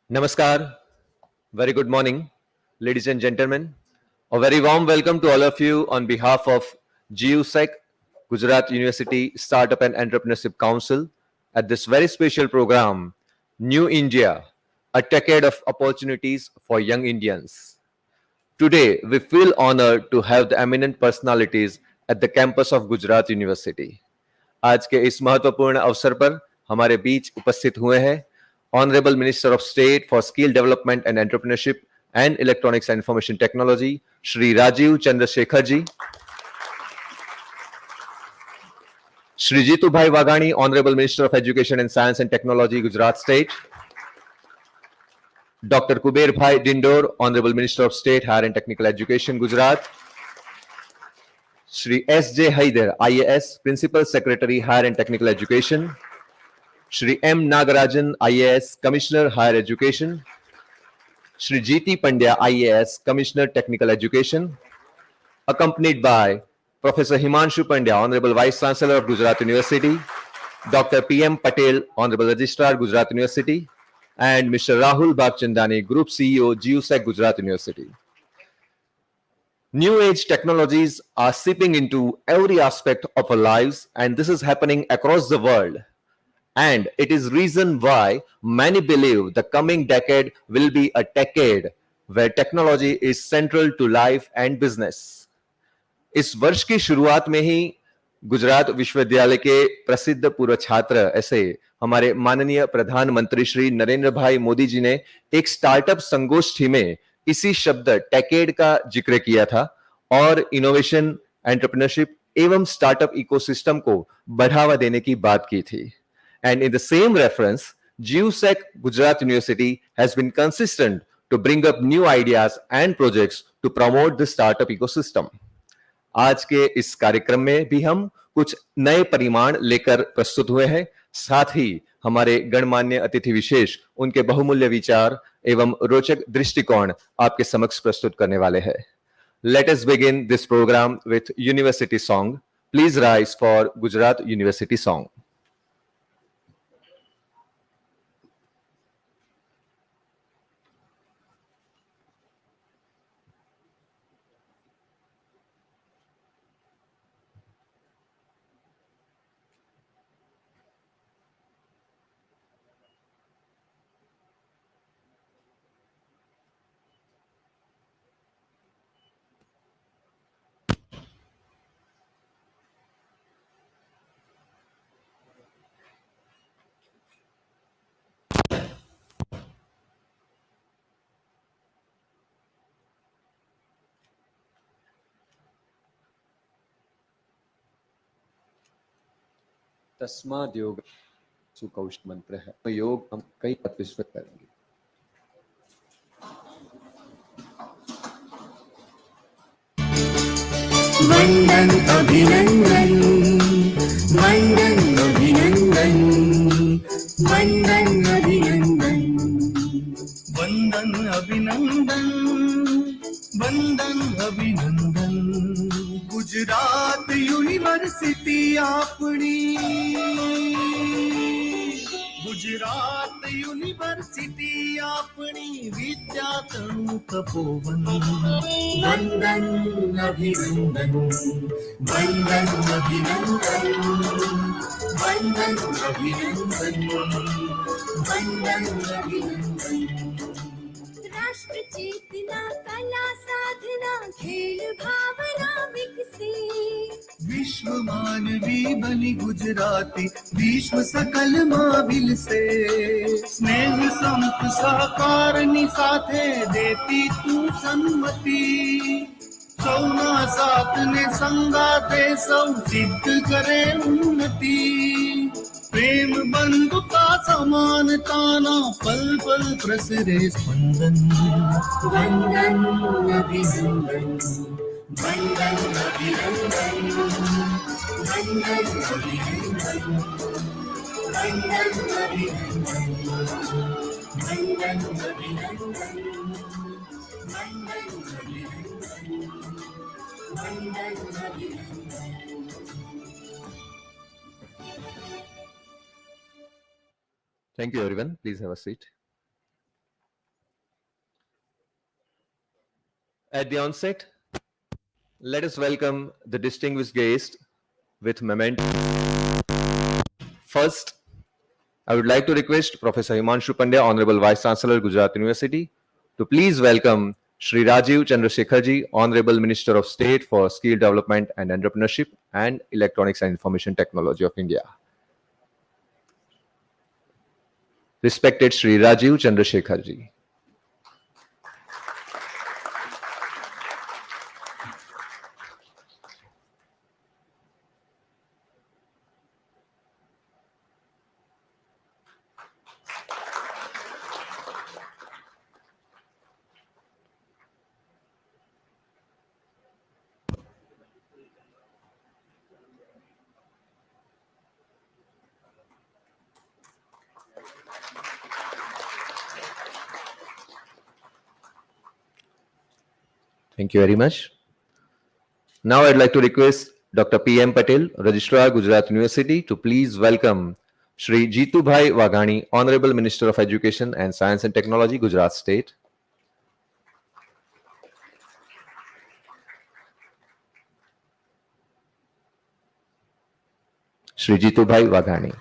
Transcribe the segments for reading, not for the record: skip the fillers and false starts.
Namaskar. Very good morning, ladies and gentlemen. A very warm welcome to all of you on behalf of GUSEC, Gujarat University Startup and Entrepreneurship Council, at this very special program, New India, a Techade of Opportunities for Young Indians. Today, we feel honored to have the eminent personalities at the campus of Gujarat University. आज के इस महत्वपूर्ण अवसर पर हमारे बीच उपस्थित हुए हैं honourable minister of state for skill development and entrepreneurship and electronics and information technology Shri Rajeev Chandrasekhar ji, Shri Jitu भाई Vaghani, honourable minister of education and science and technology Gujarat state, doctor Kuber भाई Dindor, honourable minister of state higher and technical education Gujarat, Shri S.J. Haider, IAS, Principal Secretary, Higher and Technical Education. Shri M. Nagarajan, IAS, Commissioner, Higher Education. Shri G.T. Pandya, IAS, Commissioner, Technical Education. Accompanied by Professor Himanshu Pandya, Honorable Vice Chancellor of Gujarat University. Dr. P.M. Patel, Honorable Registrar, Gujarat University. And Mr. Rahul Bhagchandani, Group CEO, GUSEC, Gujarat University. New age technologies are seeping into every aspect of our lives, and this is happening across the world. And it is reason why many believe the coming decade will be a decade where technology is central to life and business. इस वर्ष की शुरुआत में ही गुजरात विश्वविद्यालय के प्रसिद्ध पूर्व छात्र ऐसे हमारे माननीय प्रधानमंत्री श्री नरेंद्र भाई मोदी जी ने एक स्टार्टअप संगोष्ठी में इसी शब्द टेकेड का जिक्र किया था और इनोवेशन, एंटरप्रेन्योरशिप एवं स्टार्टअप इकोसिस्टम को बढ़ावा देने की बात की थी. And in the same reference, GUSEC Gujarat university has been consistent to bring up new ideas and projects to promote the startup ecosystem. आज के इस कार्यक्रम में भी हम कुछ नए परिमाण लेकर प्रस्तुत हुए हैं. साथ ही हमारे गणमान्य अतिथि विशेष उनके बहुमूल्य विचार एवं रोचक दृष्टिकोण आपके समक्ष प्रस्तुत करने वाले हैं. Let us begin this program with University song. Please rise for Gujarat University song. तस्माद् योग सुकौष्ट मंत्र है. योग हम कई पद विस्तृत करेंगे. वंदन अभिनंदन, वंदन अभिनंदन, वंदन अभिनंदन, वंदन अभिनंदन, वंदन अभिनंदन. गुजरात यूनिवर्सिटी आपणी, गुजरात यूनिवर्सिटी आपणी विद्या तनु तपोवन. वंदन अभिनंदन, वंदन अभिनंदन, वंदन अभिनंदन, वंदन अभिनंदन. राष्ट्र चेतना, कला साधना, खेल भावना विकसे. विश्व मानवी बनी गुजराती, विश्व सकल માં વિલસે. સ્નેહ સંત સહકારની સાથે દેતી તું સંમતિ. સૌના સાથને સંગાતે સૌ સિદ્ધ કરે ઉન્નતિ. પ્રેમ બંધુતા સમાનતાના પલ પલ પ્રસરે સ્પંદન. વંદન અભિનંદન, वंदन अभिनंदन, वंदन अभिनंदन, वंदन अभिनंदन, वंदन अभिनंदन, वंदन अभिनंदन, वंदन अभिनंदन. Thank you, everyone. Please have a seat. At the onset, let us welcome the distinguished guest with memento. First, I would like to request Professor Himanshu Pandya, Honorable Vice Chancellor, Gujarat University, to please welcome Shri Rajeev Chandrasekhar ji, Honorable Minister of State for Skill Development and Entrepreneurship and Electronics and Information Technology of India. Respected Shri Rajeev Chandrasekhar ji. Thank you very much. Now I'd like to request Dr. P.M. Patel, Registrar, Gujarat University, to please welcome Shri Jeetu Bhai Waghani, Honorable Minister of Education and Science and Technology, Gujarat State. Shri Jeetu Bhai Waghani.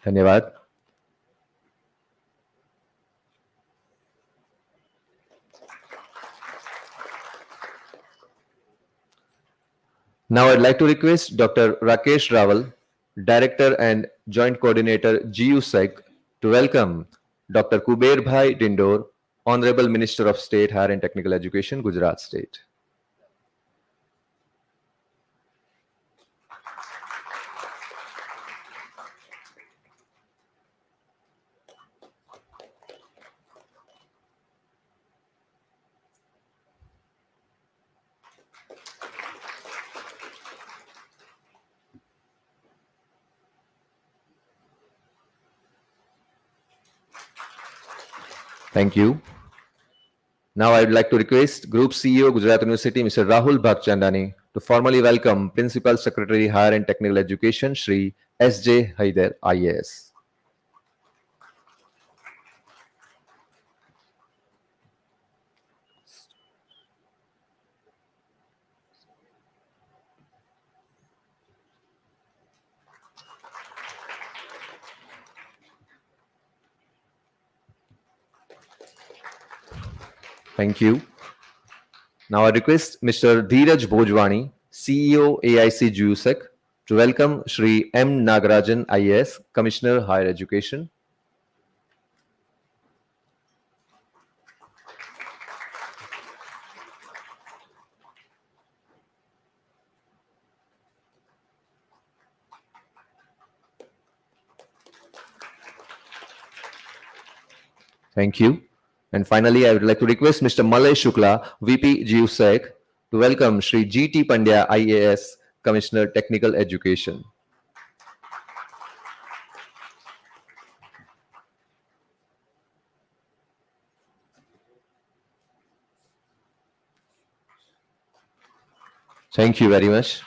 धन्यवाद. Now I'd like to request Dr. Rakesh Rawal, Director and Joint Coordinator, GUSEC, to welcome Dr. Kuber Bhai Dindor, Honorable Minister of State, Higher and Technical Education, Gujarat State. Thank you. Now I would like to request Group CEO, Gujarat University, Mr. Rahul Bhagchandani, to formally welcome Principal Secretary, Higher and Technical Education, Shri S.J. Haider, IAS. Thank you. Now I request Mr. Dheeraj Bhojwani, CEO, AIC GUSEC, to welcome Shri M. Nagarajan, IAS, Commissioner, Higher Education. Thank you. And finally, I would like to request Mr. Malay Shukla, VP GUSEC, to welcome Shri G.T. Pandya, IAS, Commissioner, Technical Education. Thank you very much.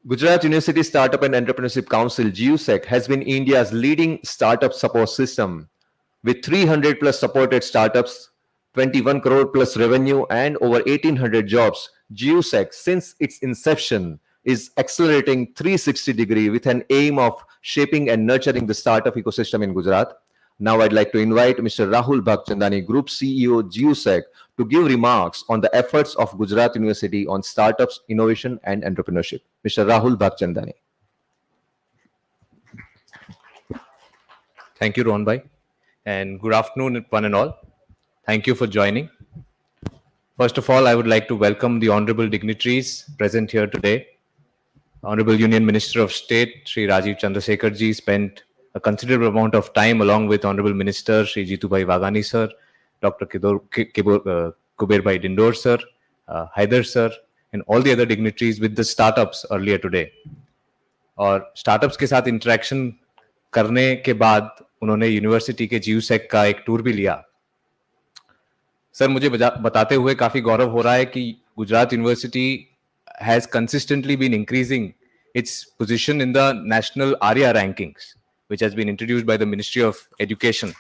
Gujarat University Startup and Entrepreneurship Council, GUSEC, has been India's leading startup support system with 300 plus supported startups, 21 crore plus revenue, and over 1,800 jobs. GUSEC, since its inception, is accelerating 360-degree with an aim of shaping and nurturing the startup ecosystem in Gujarat. Now I'd like to invite Mr. Rahul Bhagchandani, Group CEO, GUSEC, to give remarks on the efforts of Gujarat University on startups, innovation, and entrepreneurship. Mr. Rahul Bhagchandani. Thank you, Ron Bhai, and good afternoon, one and all. Thank you for joining. First of all, I would like to welcome the honorable dignitaries present here today. Honorable Union Minister of State, Shri Rajeev Chandrasekhar ji, spent a considerable amount of time along with Honorable Minister Shri Jeetu Bhai Waghani sir, Dr. Kuber Bhai Dindor sir, Haider sir, and all the other dignitaries with the startups earlier today. और startups के साथ interaction करने के बाद उन्होंने university के GUSEC का एक टूर भी लिया. सर, मुझे बताते हुए काफी गौरव हो रहा है कि Gujarat University has consistently been increasing its position in the national ARIA rankings, which has been introduced by the Ministry of Education.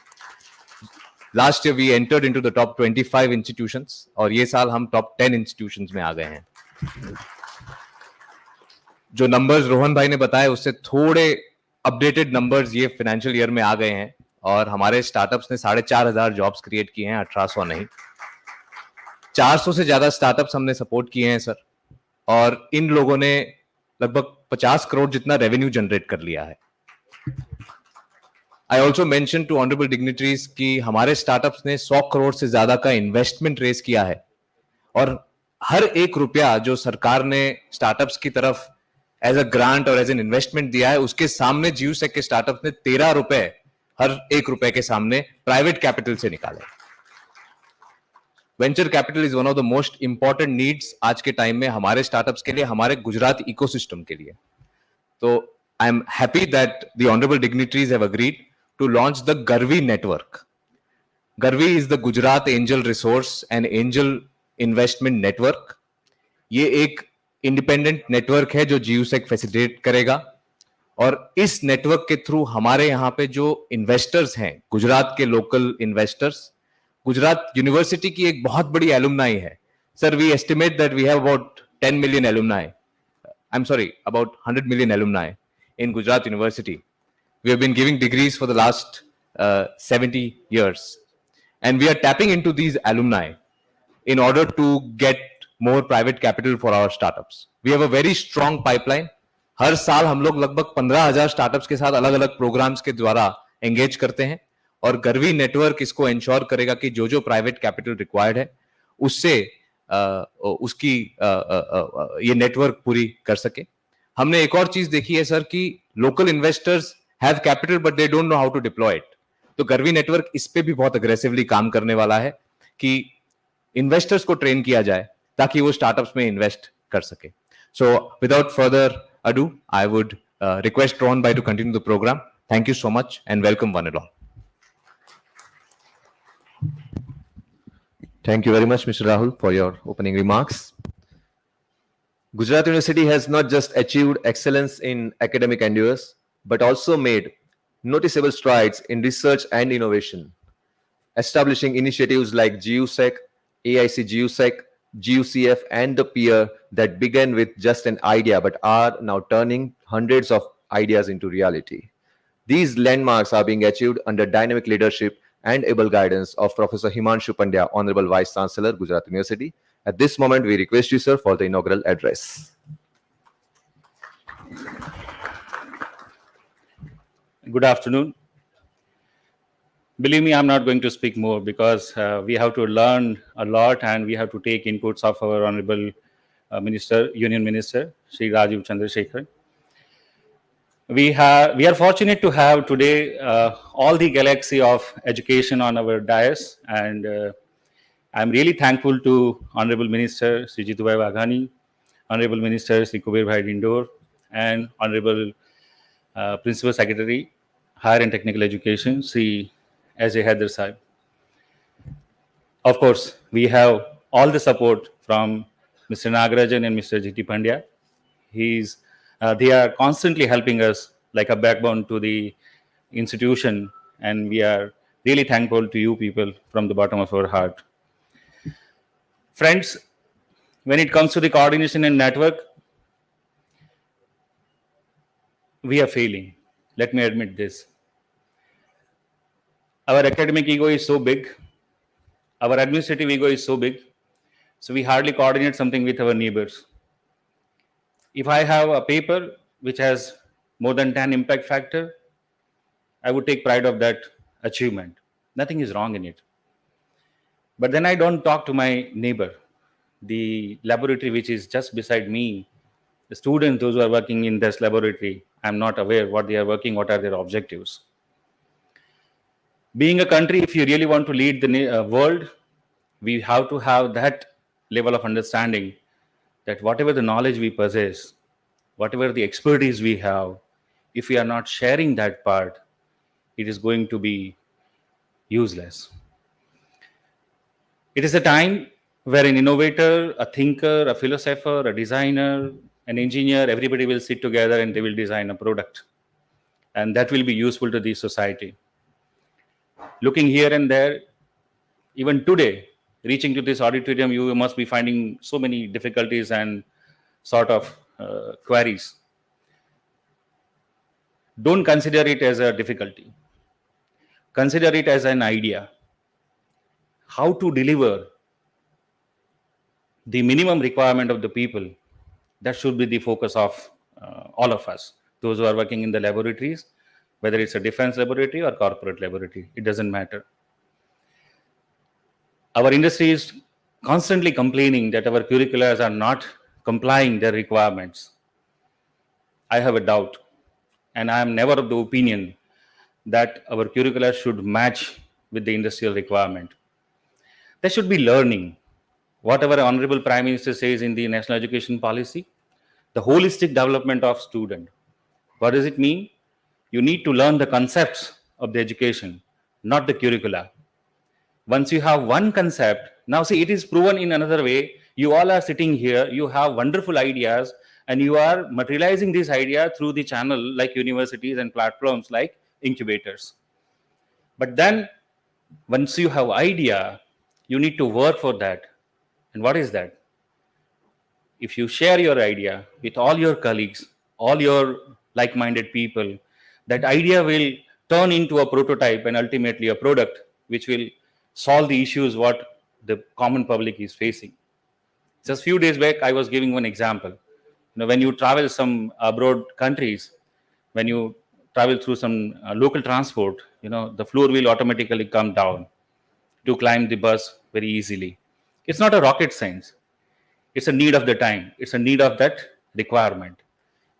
Last year we entered into the top 25 institutions और ये साल हम top 10 institutions में आ गए हैं. जो numbers Rohan भाई ने बताए उससे थोड़े अपडेटेड नंबर्स ये फाइनेंशियल ईयर में आ गए हैं और हमारे स्टार्टअप्स ने 4,500 जॉब्स क्रिएट किए हैं, 1,800 नहीं. 400 से ज्यादा स्टार्टअप्स हमने सपोर्ट किए हैं सर, और इन लोगों ने लगभग 50 करोड़ जितना रेवेन्यू जनरेट कर लिया है. I also mention to honourable dignitaries कि हमारे स्टार्टअप्स ने 100 करोड़ से ज्यादा का इन्वेस्टमेंट रेज किया है और हर एक रुपया जो सरकार ने स्टार्टअप्स की तरफ एज अ ग्रांट और एज एन इन्वेस्टमेंट दिया है उसके सामने जीयूसेक के स्टार्टअप ने 13 रुपए हर एक रुपए के सामने प्राइवेट कैपिटल से निकाले. Venture capital is one of the most important needs आज के टाइम में हमारे स्टार्टअप्स के लिए, हमारे गुजरात इकोसिस्टम के लिए. तो I am happy that the honourable dignitaries have agreed to launch the Garvi network. Garvi is the Gujarat angel resource and angel investment network. ये एक इंडिपेंडेंट नेटवर्क है जो जीयूसेक फैसिलिटेट करेगा और इस नेटवर्क के थ्रू हमारे यहाँ पे जो इन्वेस्टर्स हैं, गुजरात के लोकल इन्वेस्टर्स, गुजरात यूनिवर्सिटी की एक बहुत बड़ी एलुमनाई है. Sir, we estimate that we have about 10 million alumni, I am sorry, about 100 million alumni in Gujarat university. We have been giving degrees for the last 70 years. And we are tapping into these alumni in order to get more private capital for our startups. We have a very strong pipeline. हर साल हम लोग लगभग 15,000 startups के साथ अलग अलग programmes के द्वारा एंगेज करते हैं और गर्वी नेटवर्क इसको इंश्योर करेगा कि जो जो प्राइवेट कैपिटल रिक्वायर्ड है उससे उसकी ये नेटवर्क पूरी कर सके. हमने एक और चीज देखी है सर कि local investors have capital but they don't know how to deploy it. तो गर्वी नेटवर्क इस पे भी बहुत अग्रेसिवली काम करने वाला है कि इन्वेस्टर्स को ट्रेन किया जाए ताकि वो स्टार्टअप्स में इन्वेस्ट कर सके. So without further ado I would request Rohan भाई to continue the programme. Thank you so much and welcome one and all. Thank you very much, Mr. Rahul, for your opening remarks. Gujarat University has not just achieved excellence in academic endeavors, but also made noticeable strides in research and innovation, establishing initiatives like GUSEC, AIC GUSEC, GUCF, and the peer that began with just an idea but are now turning hundreds of ideas into reality. These landmarks are being achieved under dynamic leadership and able guidance of Professor Himanshu Pandya, Honorable Vice Chancellor, Gujarat University. At this moment, we request you, sir, for the inaugural address. Good afternoon. Believe me, I'm not going to speak more because we have to learn a lot and we have to take inputs of our Honorable Union Minister, Shri Rajeev Chandrasekhar. We are fortunate to have today all the galaxy of education on our dais, and I'm really thankful to Honorable Minister Sri Jitubhai Waghani, Honorable Minister Sri Kubir Bhai Dindor, and Honorable Principal Secretary, Higher and Technical Education, Sri S.J. Haider Sahib. Of course, we have all the support from Mr. Nagarajan and Mr. G.T. Pandya. They are constantly helping us like a backbone to the institution, and we are really thankful to you people from the bottom of our heart. Friends, when it comes to the coordination and network, we are failing. Let me admit this. Our academic ego is so big, our administrative ego is so big, so we hardly coordinate something with our neighbors. If I have a paper which has more than 10 impact factor, I would take pride of that achievement. Nothing is wrong in it. But then I don't talk to my neighbor, the laboratory which is just beside me, the students, those who are working in this laboratory. I'm not aware what they are working, what are their objectives. Being a country, if you really want to lead the world, we have to have that level of understanding that whatever the knowledge we possess, whatever the expertise we have, if we are not sharing that part, it is going to be useless. It is a time where an innovator, a thinker, a philosopher, a designer, an engineer, everybody will sit together and they will design a product. And that will be useful to the society. Looking here and there, even today, reaching to this auditorium, you must be finding so many difficulties and sort of queries. Don't consider it as a difficulty. Consider it as an idea. How to deliver the minimum requirement of the people, that should be the focus of all of us. Those who are working in the laboratories, whether it's a defense laboratory or corporate laboratory, it doesn't matter. Our industry is constantly complaining that our curriculars are not complying their requirements. I have a doubt, and I am never of the opinion that our curricula should match with the industrial requirement. There should be learning. Whatever Honorable Prime Minister says in the National Education Policy, the holistic development of student. What does it mean? You need to learn the concepts of the education, not the curricula. Once you have one concept, now see, it is proven in another way. You all are sitting here, you have wonderful ideas, and you are materializing this idea through the channel like universities and platforms like incubators. But then, once you have idea, you need to work for that. And what is that? If you share your idea with all your colleagues, all your like-minded people, that idea will turn into a prototype and ultimately a product which will solve the issues what the common public is facing. Just few days back, I was giving one example. When you travel some abroad countries, when you travel through some local transport, the floor will automatically come down to climb the bus very easily. It's not a rocket science. It's a need of the time. It's a need of that requirement.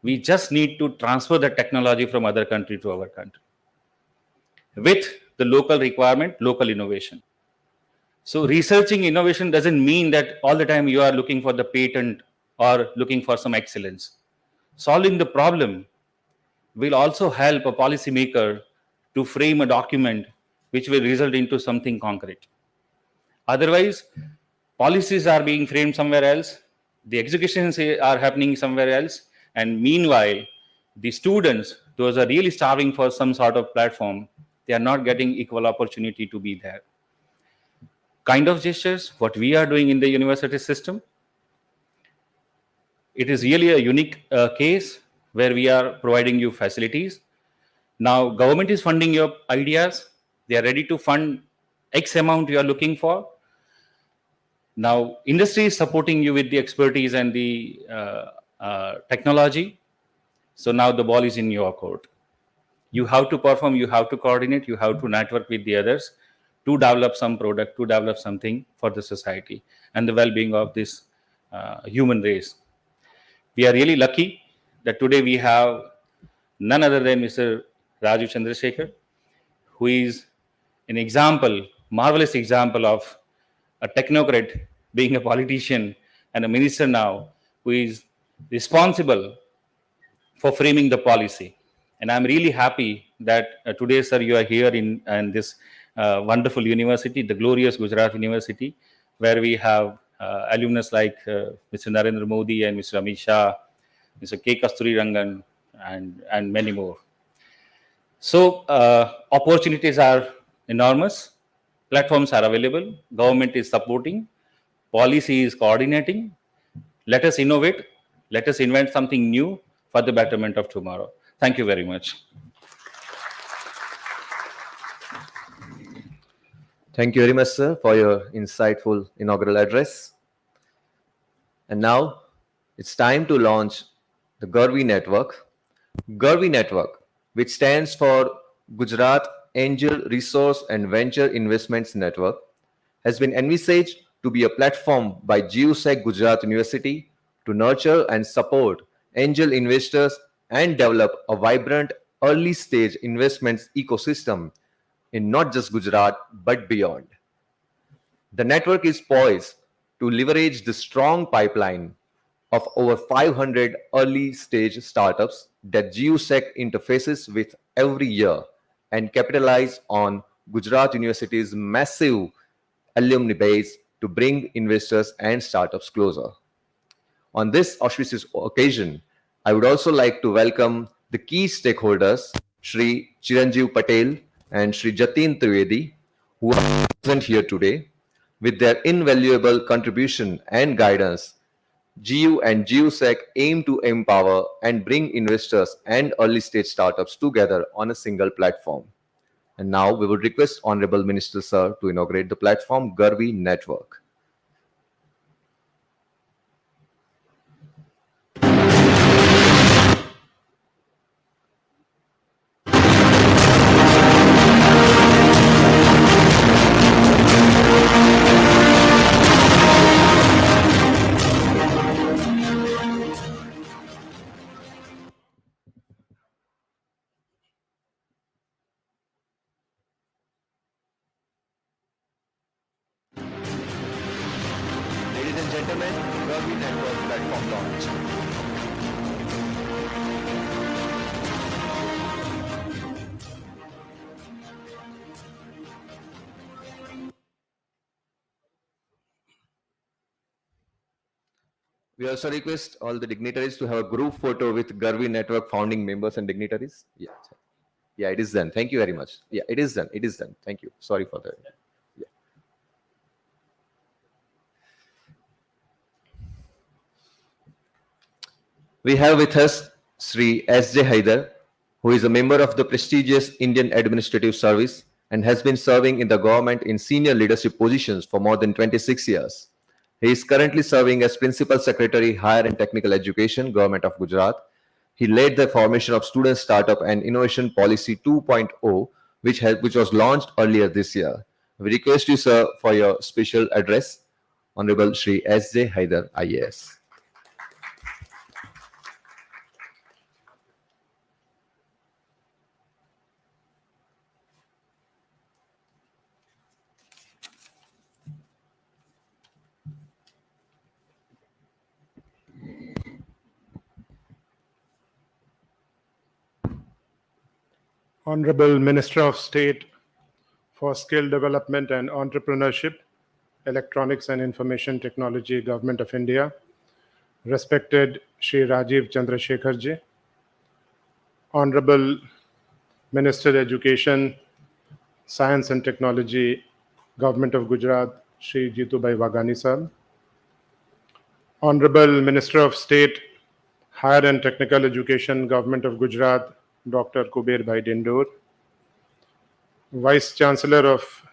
We just need to transfer the technology from other country to our country with the local requirement, local innovation. So researching innovation doesn't mean that all the time you are looking for the patent or looking for some excellence. Solving the problem will also help a policymaker to frame a document which will result into something concrete. Otherwise, policies are being framed somewhere else, the executions are happening somewhere else, and meanwhile, the students, those are really starving for some sort of platform, they are not getting equal opportunity to be there. Kind of gestures, what we are doing in the university system, it is really a unique case where we are providing you facilities. Now, government is funding your ideas. They are ready to fund X amount you are looking for. Now, industry is supporting you with the expertise and the technology. So now the ball is in your court. You have to perform, you have to coordinate, you have to network with the others to develop some product, to develop something for the society and the well-being of this human race. We are really lucky that today we have none other than Mr. Rajiv Chandrasekhar, who is an example, marvelous example of a technocrat being a politician and a minister now who is responsible for framing the policy. And I'm really happy that today, sir, you are here in this wonderful university, the glorious Gujarat University, where we have alumnus like Mr. Narendra Modi and Mr. Amit Shah, Mr. K. Kasturi Rangan, and many more. So opportunities are enormous. Platforms are available. Government is supporting. Policy is coordinating. Let us innovate. Let us invent something new for the betterment of tomorrow. Thank you very much. Thank you very much, sir, for your insightful inaugural address. And now it's time to launch the GARVI Network. GARVI Network, which stands for Gujarat Angel Resource and Venture Investments Network, has been envisaged to be a platform by GUSEC Gujarat University to nurture and support angel investors and develop a vibrant early stage investments ecosystem in not just Gujarat but beyond. The network is poised to leverage the strong pipeline of over 500 early stage startups that GUSEC interfaces with every year and capitalize on Gujarat University's massive alumni base to bring investors and startups closer. On this auspicious occasion, I would also like to welcome the key stakeholders, Shri Chiranjeev Patel and Shri Jatin Trivedi, who are present here today. With their invaluable contribution and guidance, GU and GUSEC aim to empower and bring investors and early stage startups together on a single platform. And now we would request Honorable Minister Sir to inaugurate the platform Garvi Network. Ladies and gentlemen, Garvi Network platform launch. We also request all the dignitaries to have a group photo with Garvi Network founding members and dignitaries. Yeah. Yeah, it is done. Thank you very much. Yeah, it is done. It is done. Thank you. Sorry for that. Yeah. We have with us Sri S.J. Haidar, who is a member of the prestigious Indian Administrative Service and has been serving in the government in senior leadership positions for more than 26 years. He is currently serving as Principal Secretary, Higher and Technical Education, Government of Gujarat. He led the formation of Student Startup and Innovation Policy 2.0, which was launched earlier this year. We request you, sir, for your special address. Honorable Shri S.J. Haidar, IAS. Honorable Minister of State for Skill Development and Entrepreneurship, Electronics and Information Technology, Government of India, respected Shri Rajeev Chandrasekhar ji, Honorable Minister Education, Science and Technology, Government of Gujarat, Shri Jitubai Wagani sahab, Honorable Minister of State, Higher and Technical Education, Government of Gujarat, Dr. Kuber Bhai Dindur, Vice Chancellor of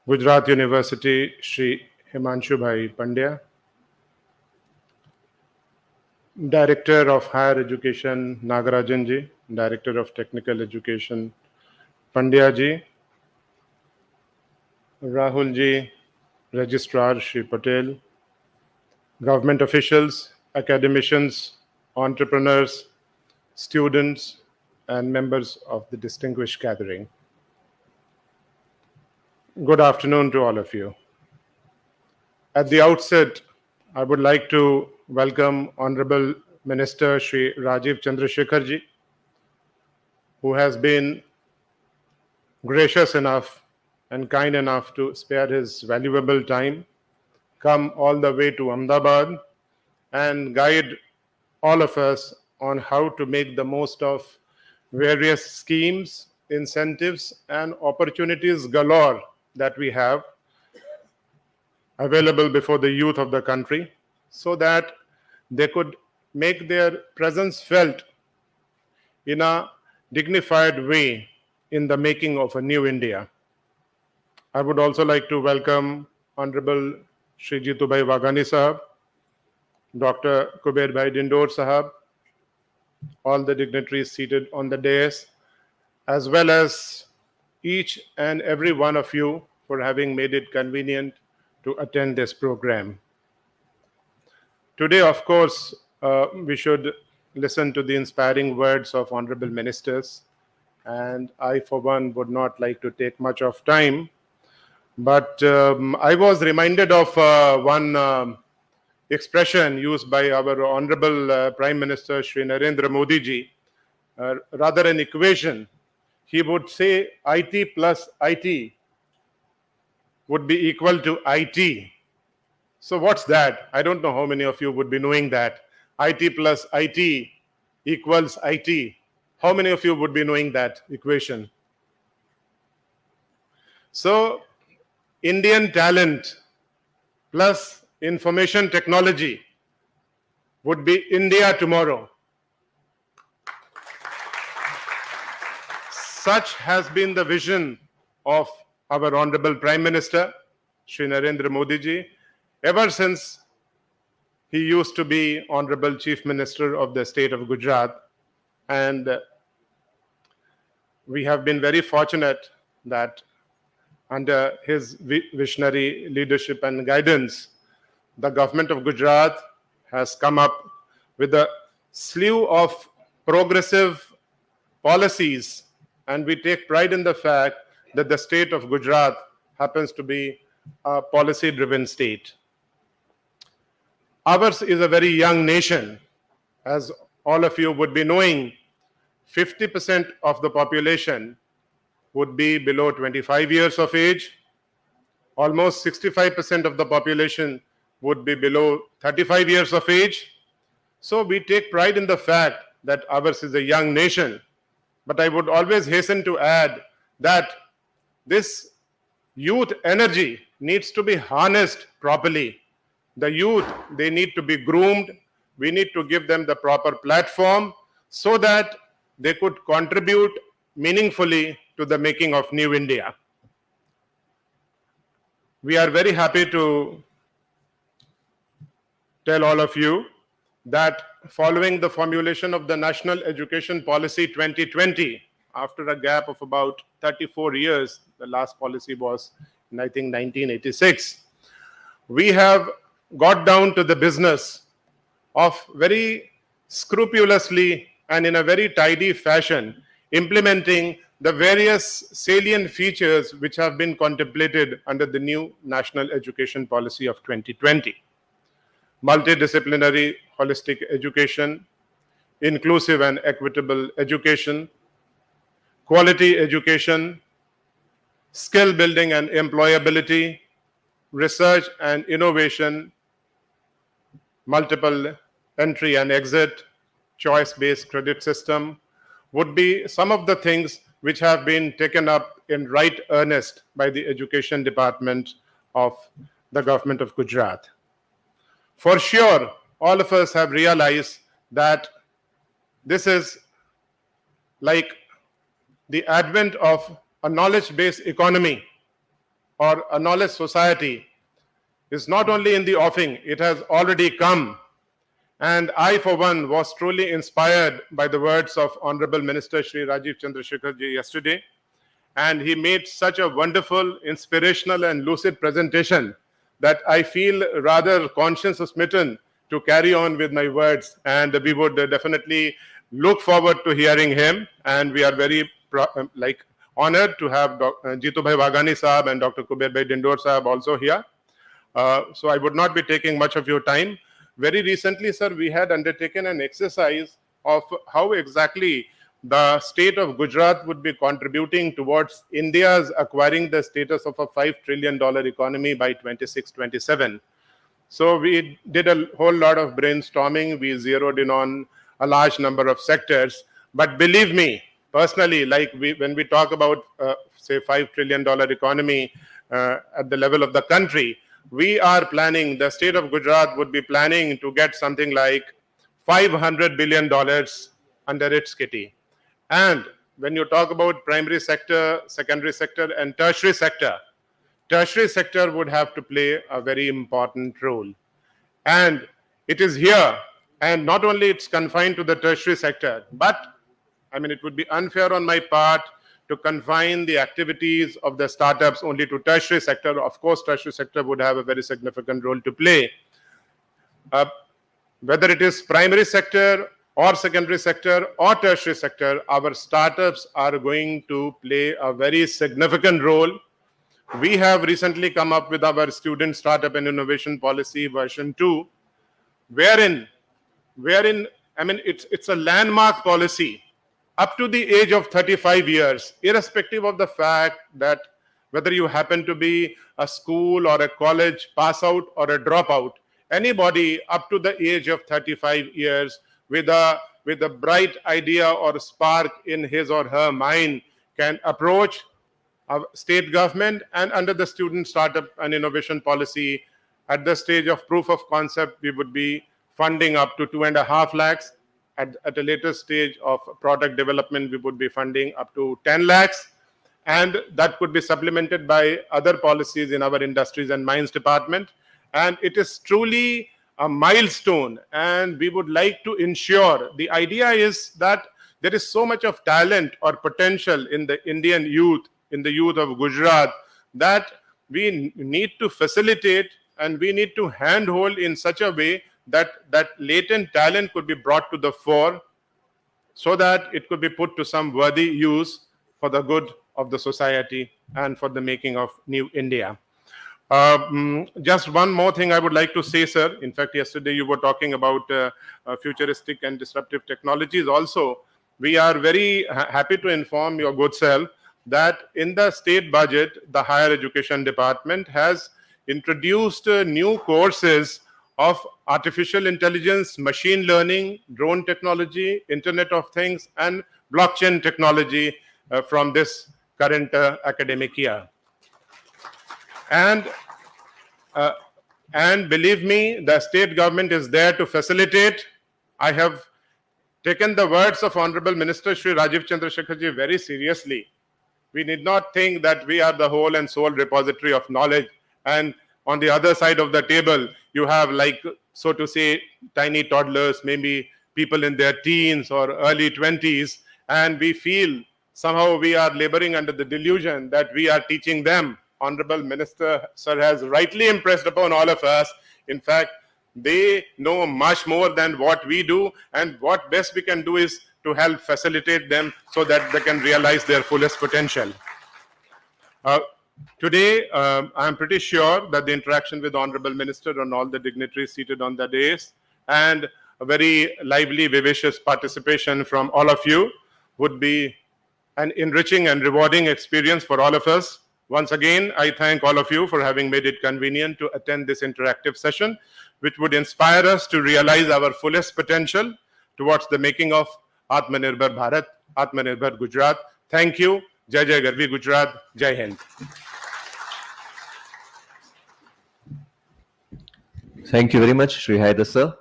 Gujarat University, Shri Himanshu Bhai Pandya, Director of Higher Education, Nagarajan ji, Director of Technical Education, Pandya ji, Rahul ji, Registrar Shri Patel, government officials, academicians, entrepreneurs, students, and members of the distinguished gathering. Good afternoon to all of you. At the outset, I would like to welcome Honorable Minister Shri Rajeev Chandrasekhar ji, who has been gracious enough and kind enough to spare his valuable time, come all the way to Ahmedabad and guide all of us on how to make the most of various schemes, incentives, and opportunities galore that we have available before the youth of the country, so that they could make their presence felt in a dignified way in the making of a new India. I would also like to welcome Honorable Shri Jitubai Wagani sahab, Dr. Kuber Bhai Dindur sahab, all the dignitaries seated on the dais, as well as each and every one of you for having made it convenient to attend this program. Today, of course, we should listen to the inspiring words of honorable ministers, and I, for one, would not like to take much of time. But I was reminded of one expression used by our Honorable Prime Minister Shri Narendra Modi ji, rather an equation. He would say IT plus IT would be equal to IT. So what's that? I don't know how many of you would be knowing that. IT plus IT equals IT. How many of you would be knowing that equation? So Indian talent plus information technology would be India tomorrow. Such has been the vision of our Honorable Prime Minister, Shri Narendra Modi ji, ever since he used to be Honorable Chief Minister of the state of Gujarat. And we have been very fortunate that under his visionary leadership and guidance, the government of Gujarat has come up with a slew of progressive policies, and we take pride in the fact that the state of Gujarat happens to be a policy-driven state. Ours is a very young nation. As all of you would be knowing, 50% of the population would be below 25 years of age. Almost 65% of the population would be below 35 years of age. So we take pride in the fact that ours is a young nation. But I would always hasten to add that this youth energy needs to be harnessed properly. The youth, they need to be groomed. We need to give them the proper platform so that they could contribute meaningfully to the making of New India. We are very happy to tell all of you that following the formulation of the National Education Policy 2020, after a gap of about 34 years, the last policy was in, I think, 1986, we have got down to the business of very scrupulously and in a very tidy fashion implementing the various salient features which have been contemplated under the new National Education Policy of 2020. Multidisciplinary holistic education, inclusive and equitable education, quality education, skill building and employability, research and innovation, multiple entry and exit, choice-based credit system would be some of the things which have been taken up in right earnest by the Education Department of the government of Gujarat. For sure, all of us have realized that this is like the advent of a knowledge-based economy or a knowledge society is not only in the offing, it has already come. And I, for one, was truly inspired by the words of Honorable Minister Shri Rajeev Chandrasekhar ji yesterday. And he made such a wonderful, inspirational and lucid presentation that I feel rather conscience smitten to carry on with my words. And we would definitely look forward to hearing him. And we are very honored to have Jitu Bhai Waghani Sahab and Dr. Kuber Bhai Dindor Sahab also here. So I would not be taking much of your time. Very recently, sir, we had undertaken an exercise of how exactly the state of Gujarat would be contributing towards India's acquiring the status of a $5 trillion economy by 26-27. So we did a whole lot of brainstorming. We zeroed in on a large number of sectors. But believe me, personally, when we talk about, say, $5 trillion economy at the level of the country, we are planning, the state of Gujarat would be planning to get something like $500 billion under its kitty. And when you talk about primary sector, secondary sector, and tertiary sector would have to play a very important role. And it is here, and not only it's confined to the tertiary sector, but I mean, it would be unfair on my part to confine the activities of the startups only to tertiary sector. Of course, tertiary sector would have a very significant role to play. Whether it is primary sector or secondary sector or tertiary sector, our startups are going to play a very significant role. We have recently come up with our Student Startup and Innovation Policy version 2, wherein I mean, it's a landmark policy up to the age of 35 years, irrespective of the fact that whether you happen to be a school or a college pass out or a dropout, anybody up to the age of 35 years with a bright idea or spark in his or her mind can approach a state government, and under the student startup and innovation policy, at the stage of proof of concept, we would be funding up to 2.5 lakhs. At a later stage of product development, we would be funding up to 10 lakhs. And that could be supplemented by other policies in our industries and mines department. And it is truly a milestone. And we would like to ensure, the idea is that there is so much of talent or potential in the Indian youth, in the youth of Gujarat, that we need to facilitate and we need to handhold in such a way that that latent talent could be brought to the fore so that it could be put to some worthy use for the good of the society and for the making of new India. Just one more thing I would like to say, sir. In fact, yesterday you were talking about futuristic and disruptive technologies also. We are very happy to inform your good self that in the state budget, the Higher Education Department has introduced new courses of artificial intelligence, machine learning, drone technology, Internet of Things, and blockchain technology from this current academic year. And believe me, the state government is there to facilitate. I have taken the words of Honorable Minister Shri Rajeev Chandrasekhar ji very seriously. We need not think that we are the whole and sole repository of knowledge, and on the other side of the table you have, like, so to say, tiny toddlers, maybe people in their teens or early 20s, and we feel somehow we are laboring under the delusion that we are teaching them. Honorable Minister sir has rightly impressed upon all of us. In fact, they know much more than what we do, and what best we can do is to help facilitate them so that they can realize their fullest potential. Today, I am pretty sure that the interaction with Honorable Minister and all the dignitaries seated on the dais, and a very lively, vivacious participation from all of you would be an enriching and rewarding experience for all of us. Once again, I thank all of you for having made it convenient to attend this interactive session, which would inspire us to realize our fullest potential towards the making of Atmanirbhar Bharat, Atmanirbhar Gujarat. Thank you. Jai Jai Garvi Gujarat. Jai Hind. Thank you very much, Shri Haidar sir,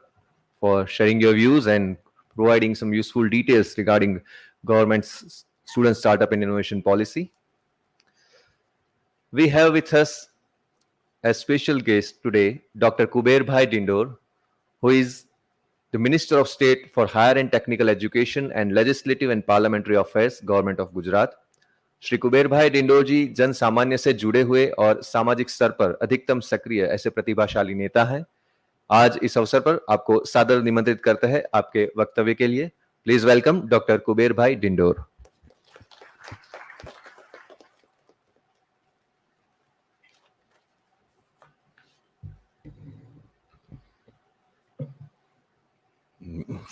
for sharing your views and providing some useful details regarding government's student startup and innovation policy. We have with us a special guest today, Dr. Kuber Bhai Dindor, who is the Minister of State for Higher and Technical Education and Legislative and Parliamentary Affairs, Government of Gujarat. Shri Kuber भाई डिंडोर जी जन सामान्य से जुड़े हुए और सामाजिक स्तर पर अधिकतम सक्रिय ऐसे प्रतिभाशाली नेता हैं। आज इस अवसर पर आपको सादर निमंत्रित करते हैं आपके वक्तव्य के लिए। प्लीज वेलकम डॉक्टर कुबेर भाई डिंडोर।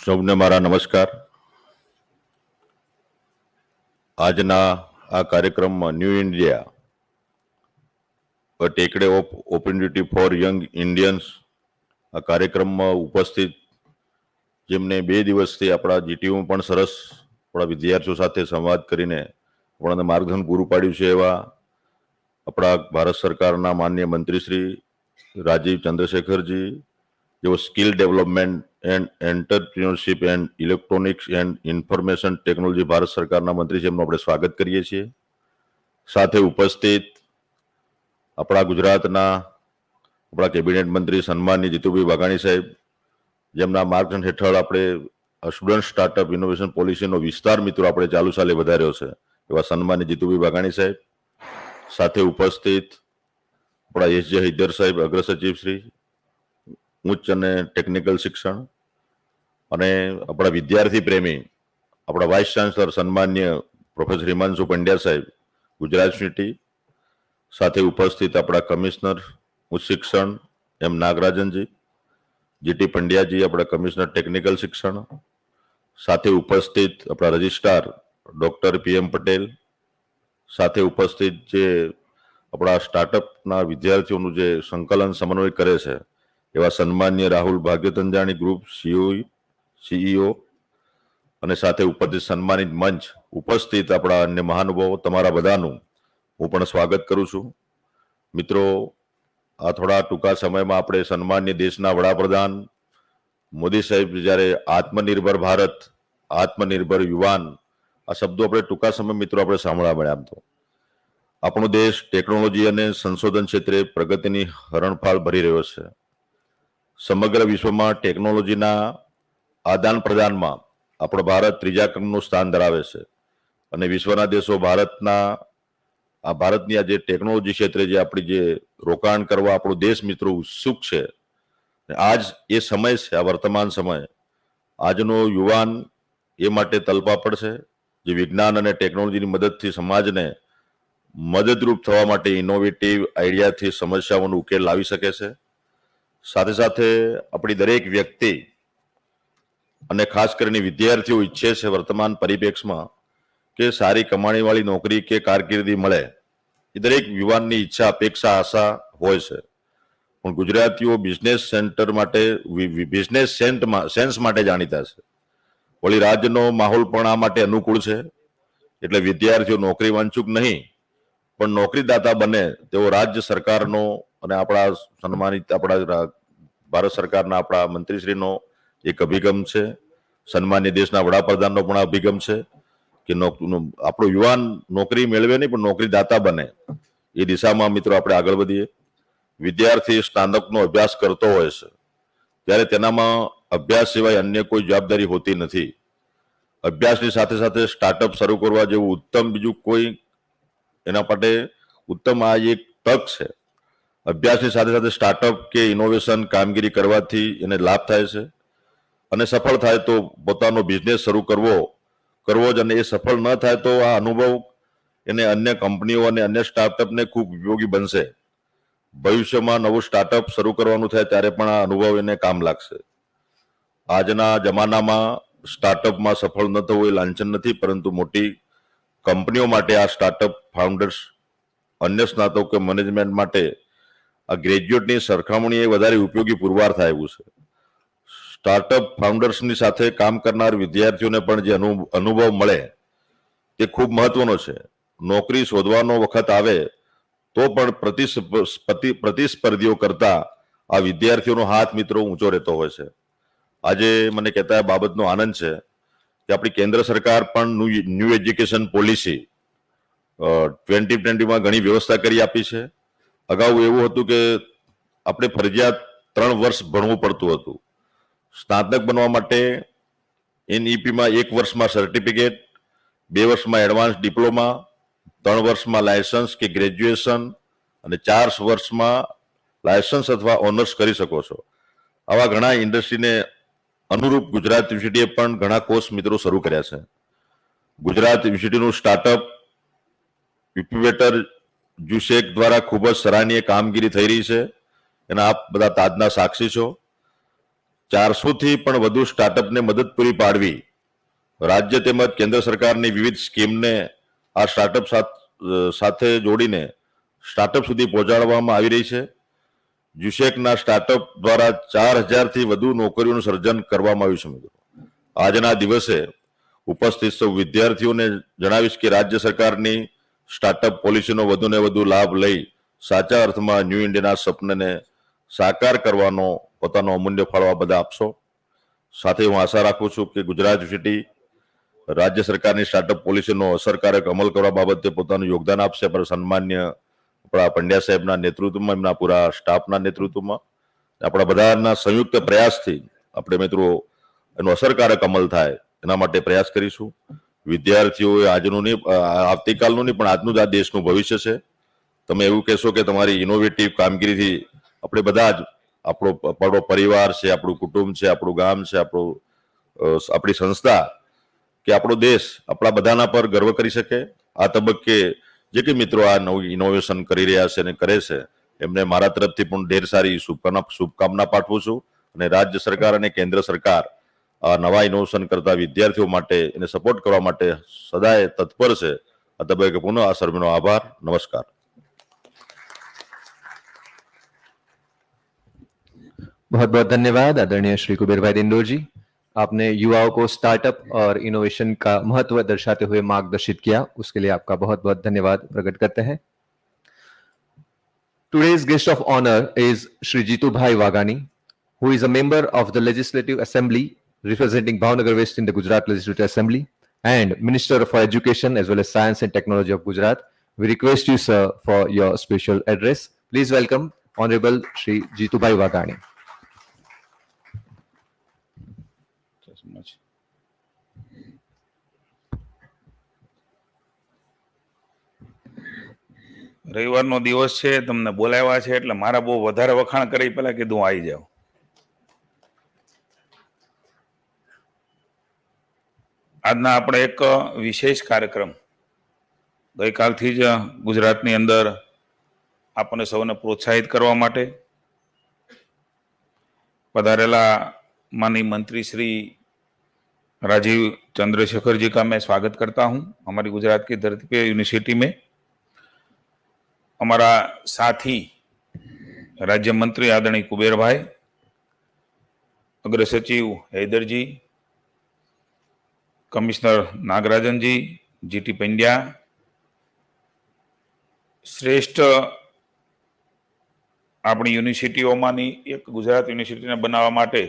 સૌને મારા નમસ્કાર। આજના આ કાર્યક્રમમાં new India a techade of opportunity for young Indians આ કાર્યક્રમમાં ઉપસ્થિત જેમને 2 દિવસથી આપણા જીટીયુમાં પણ સરસ આપણા વિદ્યાર્થીઓ સાથે સંવાદ કરીને આપણને માર્ગદર્શન પૂરું પાડ્યું છે એવા આપણા ભારત સરકારના માનનીય મંત્રી શ્રી રાજીવ ચંદ્રશેખરજી, જેઓ skill development and entrepreneurship and electronics and information technology Bharat સરકારના મંત્રી છે, એમનું આપણે સ્વાગત કરીએ છીએ। સાથે ઉપસ્થિત આપણા ગુજરાતના આપણા કેબિનેટ મંત્રી સન્માનીય જીતુભાઈ વાઘાણી સાહેબ, જેમના માર્ગદર્શન હેઠળ આપણે સ્ટુડન્ટ સ્ટાર્ટઅપ ઇનોવેશન પોલિસીનો વિસ્તાર મિત્રો આપણે ચાલુ સાલે વધાર્યો છે, એવા સન્માનીય જીતુભાઈ વાઘાણી સાહેબ। સાથે ઉપસ્થિત આપણા એસ.જે. હૈદર સાહેબ, અગ્ર સચિવ શ્રી ઉચ્ચ અને ટેકનિકલ શિક્ષણ, અને આપણા વિદ્યાર્થી પ્રેમી આપણા વાઇસ ચાન્સલર સન્માનીય પ્રોફેસર હિમાંશુ પંડ્યા સાહેબ, ગુજરાત યુનિવર્સિટી। સાથે ઉપસ્થિત આપણા કમિશનર ઉચ્ચ શિક્ષણ એમ નાગરાજનજી, જીટી પંડ્યાજી આપણા કમિશનર ટેકનિકલ શિક્ષણ। સાથે ઉપસ્થિત આપણા રજિસ્ટ્રાર ડોક્ટર પીએમ પટેલ। સાથે ઉપસ્થિત જે આપણા સ્ટાર્ટઅપના વિદ્યાર્થીઓનું જે સંકલન સમન્વય કરે છે એવા સન્માનીય રાહુલ ભાગ્યતંજાણી ગ્રુપ સીઈઓ અને સાથે ઉપસ્થિત સન્માનિત મંચ ઉપસ્થિત આપણા અન્ય મહાનુભાવો તમારા બધાનું હું પણ સ્વાગત કરું છું. મિત્રો, આ થોડા ટૂંકા સમયમાં આપણે સન્માનીય દેશના વડાપ્રધાન મોદી સાહેબ જ્યારે આત્મનિર્ભર ભારત, આત્મનિર્ભર યુવાન આ શબ્દો આપણે ટૂંકા સમય મિત્રો આપણે સાંભળવા મળ્યા. આમ તો આપણો દેશ ટેકનોલોજી અને સંશોધન ક્ષેત્રે પ્રગતિની હરણફાળ ભરી રહ્યો છે. સમગ્ર વિશ્વમાં ટેકનોલોજીના આદાન પ્રદાનમાં આપણો ભારત ત્રીજા ક્રમનું સ્થાન ધરાવે છે અને વિશ્વના દેશો ભારતની આ જે ટેકનોલોજી ક્ષેત્રે જે આપણી જે રોકાણ કરવા આપણો દેશ મિત્રો ઉત્સુક છે. આજ એ સમય છે, આ વર્તમાન સમય. આજનો યુવાન એ માટે તલપાપડ છે જે વિજ્ઞાન અને ટેકનોલોજીની મદદથી સમાજને મદદરૂપ થવા માટે ઇનોવેટિવ આઈડિયાથી સમસ્યાઓનો ઉકેલ લાવી શકે છે. સાથે સાથે આપણી દરેક વ્યક્તિ અને ખાસ કરીને વિદ્યાર્થીઓ ઈચ્છે છે વર્તમાન પરિપ્રેક્ષમાં કે સારી કમાણીવાળી નોકરી કે કારકિર્દી મળે. એ દરેક યુવાનની ઈચ્છા, અપેક્ષા, આશા હોય છે. પણ ગુજરાતીઓ બિઝનેસ સેન્સ માટે જાણીતા છે. વળી રાજ્યનો માહોલ પણ આ માટે અનુકૂળ છે. એટલે વિદ્યાર્થીઓ નોકરી વાંચુક નહીં પણ નોકરીદાતા બને તેવો રાજ્ય સરકારનો અને આપણા સન્માનિત આપણા ભારત સરકારના આપણા મંત્રીશ્રીનો એક અભિગમ છે. સન્માન્ય દેશના વડાપ્રધાનનો પણ અભિગમ છે કે આપણો યુવાન નોકરી મેળવે નહીં પણ નોકરીદાતા બને. એ દિશામાં મિત્રો આપણે આગળ વધીએ. વિદ્યાર્થી સ્નાતકનો અભ્યાસ કરતો હોય છે ત્યારે તેનામાં અભ્યાસ સિવાય અન્ય કોઈ જવાબદારી હોતી નથી. અભ્યાસની સાથે સાથે સ્ટાર્ટઅપ શરૂ કરવા જેવું ઉત્તમ બીજું કોઈ એના માટે ઉત્તમ આ એક તક છે. અભ્યાસની સાથે સાથે સ્ટાર્ટઅપ કે ઇનોવેશન કામગીરી કરવાથી એને લાભ થાય છે અને સફળ થાય તો પોતાનો બિઝનેસ શરૂ કરવો જ, અને એ સફળ ન થાય તો આ અનુભવ એને અન્ય કંપનીઓ અને અન્ય સ્ટાર્ટઅપને ખૂબ ઉપયોગી બનશે. ભવિષ્યમાં નવું સ્ટાર્ટઅપ શરૂ કરવાનું થાય ત્યારે પણ આ અનુભવ એને કામ લાગશે. આજના જમાનામાં સ્ટાર્ટઅપમાં સફળ ન થવું એ લાંછન નથી, પરંતુ મોટી કંપનીઓ માટે આ સ્ટાર્ટઅપ ફાઉન્ડર્સ અન્ય સ્નાતકો મેનેજમેન્ટ માટે આ ગ્રેજ્યુએટની સરખામણીએ વધારે ઉપયોગી પુરવાર થાય એવું છે. સ્ટાર્ટઅપ ફાઉન્ડર્સની સાથે કામ કરનાર વિદ્યાર્થીઓને પણ જે અનુભવ મળે તે ખૂબ મહત્વનો છે. નોકરી શોધવાનો વખત આવે તો પણ પ્રતિસ્પર્ધીઓ કરતા આ વિદ્યાર્થીઓનો હાથ મિત્રો ઊંચો રહેતો હોય છે. આજે મને કહેતા બાબતનો આનંદ છે કે આપણી કેન્દ્ર સરકાર પણ ન્યૂ એજ્યુકેશન પોલિસી 2020માં ઘણી વ્યવસ્થા કરી આપી છે. અગાઉ એવું હતું કે આપણે ફરજિયાત 3 વર્ષ ભણવું પડતું હતું. સ્નાતક બનવા માટે એનઈપીમાં 1 વર્ષમાં સર્ટિફિકેટ, 2 વર્ષમાં એડવાન્સ ડિપ્લોમા, 3 વર્ષમાં લાયસન્સ કે ગ્રેજ્યુએશન અને 4 વર્ષમાં લાયસન્સ અથવા ઓનર્સ કરી શકો છો. આવા ઘણા ઇન્ડસ્ટ્રીને અનુરૂપ ગુજરાત યુનિવર્સિટીએ પણ ઘણા કોર્સ મિત્રો શરૂ કર્યા છે. ગુજરાત યુનિવર્સિટીનું સ્ટાર્ટઅપ ઇન્ક્યુબેટર જુસેક દ્વારા ખૂબ જ સરાહનીય કામગીરી થઈ રહી છે. એના આપ બધા તાજના સાક્ષી છો. 400થી પણ વધુ સ્ટાર્ટઅપને મદદ પૂરી પાડવી રાજ્ય તેમજ કેન્દ્ર સરકારની વિવિધ સ્કીમને આ સ્ટાર્ટઅપ સાથે જોડીને સ્ટાર્ટઅપ સુધી પહોંચાડવામાં આવી રહી છે. જુસેકના સ્ટાર્ટઅપ દ્વારા 4000થી વધુ નોકરીઓનું સર્જન કરવામાં આવ્યું છે. મિત્રો, આજના દિવસે ઉપસ્થિત સૌ વિદ્યાર્થીઓને જણાવીશ કે રાજ્ય સરકારની સ્ટાર્ટઅપ પોલિસીનો વધુને વધુ લાભ લઈ સાચા અર્થમાં ન્યૂ ઇન્ડિયાના સપનાને સાકાર કરવાનો પોતાનો અમૂલ્ય ફાળો આ બધા આપશો. સાથે હું આશા રાખું છું કે ગુજરાત યુનિવર્સિટી રાજ્ય સરકારની સ્ટાર્ટઅપ પોલિસીનો અસરકારક અમલ કરવા બાબતે પોતાનું યોગદાન આપશે. પર સન્માન્ય આપણા પંડ્યા સાહેબના નેતૃત્વમાં, એમના પૂરા સ્ટાફના નેતૃત્વમાં, આપણા બધાના સંયુક્ત પ્રયાસથી આપણે મિત્રો એનો અસરકારક અમલ થાય એના માટે પ્રયાસ કરીશું. વિદ્યાર્થીઓએ આજનું નહીં, આવતીકાલનું નહીં પણ આજનું જ આ દેશનું ભવિષ્ય છે. તમે એવું કહેશો કે તમારી ઇનોવેટિવ કામગીરીથી આપણે બધા જ આપણો પરિવાર છે, આપણું કુટુંબ છે, આપણું ગામ છે, આપણી સંસ્થા કે આપણો દેશ આપણા બધાના પર ગર્વ કરી શકે. આ તબક્કે જે કે મિત્રો આ નવું ઇનોવેશન કરી રહ્યા છે અને કરે છે એમને મારા તરફથી પણ ઢેર સારી શુભકામના પાઠવું છું. અને રાજ્ય સરકાર અને કેન્દ્ર સરકાર આ નવા ઇનોવેશન કરતા વિદ્યાર્થીઓ માટે એને સપોર્ટ કરવા માટે સદાય તત્પર છે. આ તબક્કે પુનઃ આ સર્વેનો આભાર. નમસ્કાર. बहुत बहुत धन्यवाद आदरणीय श्री कुबेर भाई दिंडोर जी, आपने युवाओं को स्टार्टअप और इनोवेशन का महत्व दर्शाते हुए मार्गदर्शित किया, उसके लिए आपका बहुत बहुत धन्यवाद प्रकट करते हैं। Today's guest of honor is Shri Jitu Bhai Wagani, who is a member of the Legislative Assembly representing Bhavnagar West in the Gujarat Legislative Assembly and Minister for Education as well as Science and Technology of Gujarat. We request you, sir, for your special address. Please welcome Honorable Shri Jitu Bhai Wagani. રવિવારનો દિવસ છે, તમને બોલાવ્યા છે એટલે મારા બહુ વધારે વખાણ કરી પહેલા કીધું આવી જાવ. આજના આપણે એક વિશેષ કાર્યક્રમ ગઈકાલથી જ ગુજરાતની અંદર આપણને સૌને પ્રોત્સાહિત કરવા માટે પધારેલા माननीय मंत्री श्री राजीव चंद्रशेखर जी का मैं स्वागत करता हूं हमारी गुजरात की धरती पे यूनिवर्सिटी में। हमारा साथी राज्य मंत्री आदरणीय कुबेर भाई, अग्र सचिव हैदर जी, कमिश्नर नागराजन जी, जीटी पंड्या, श्रेष्ठ अपनी यूनिवर्सिटीओमांनी एक गुजरात यूनिवर्सिटी ने बनावा माटे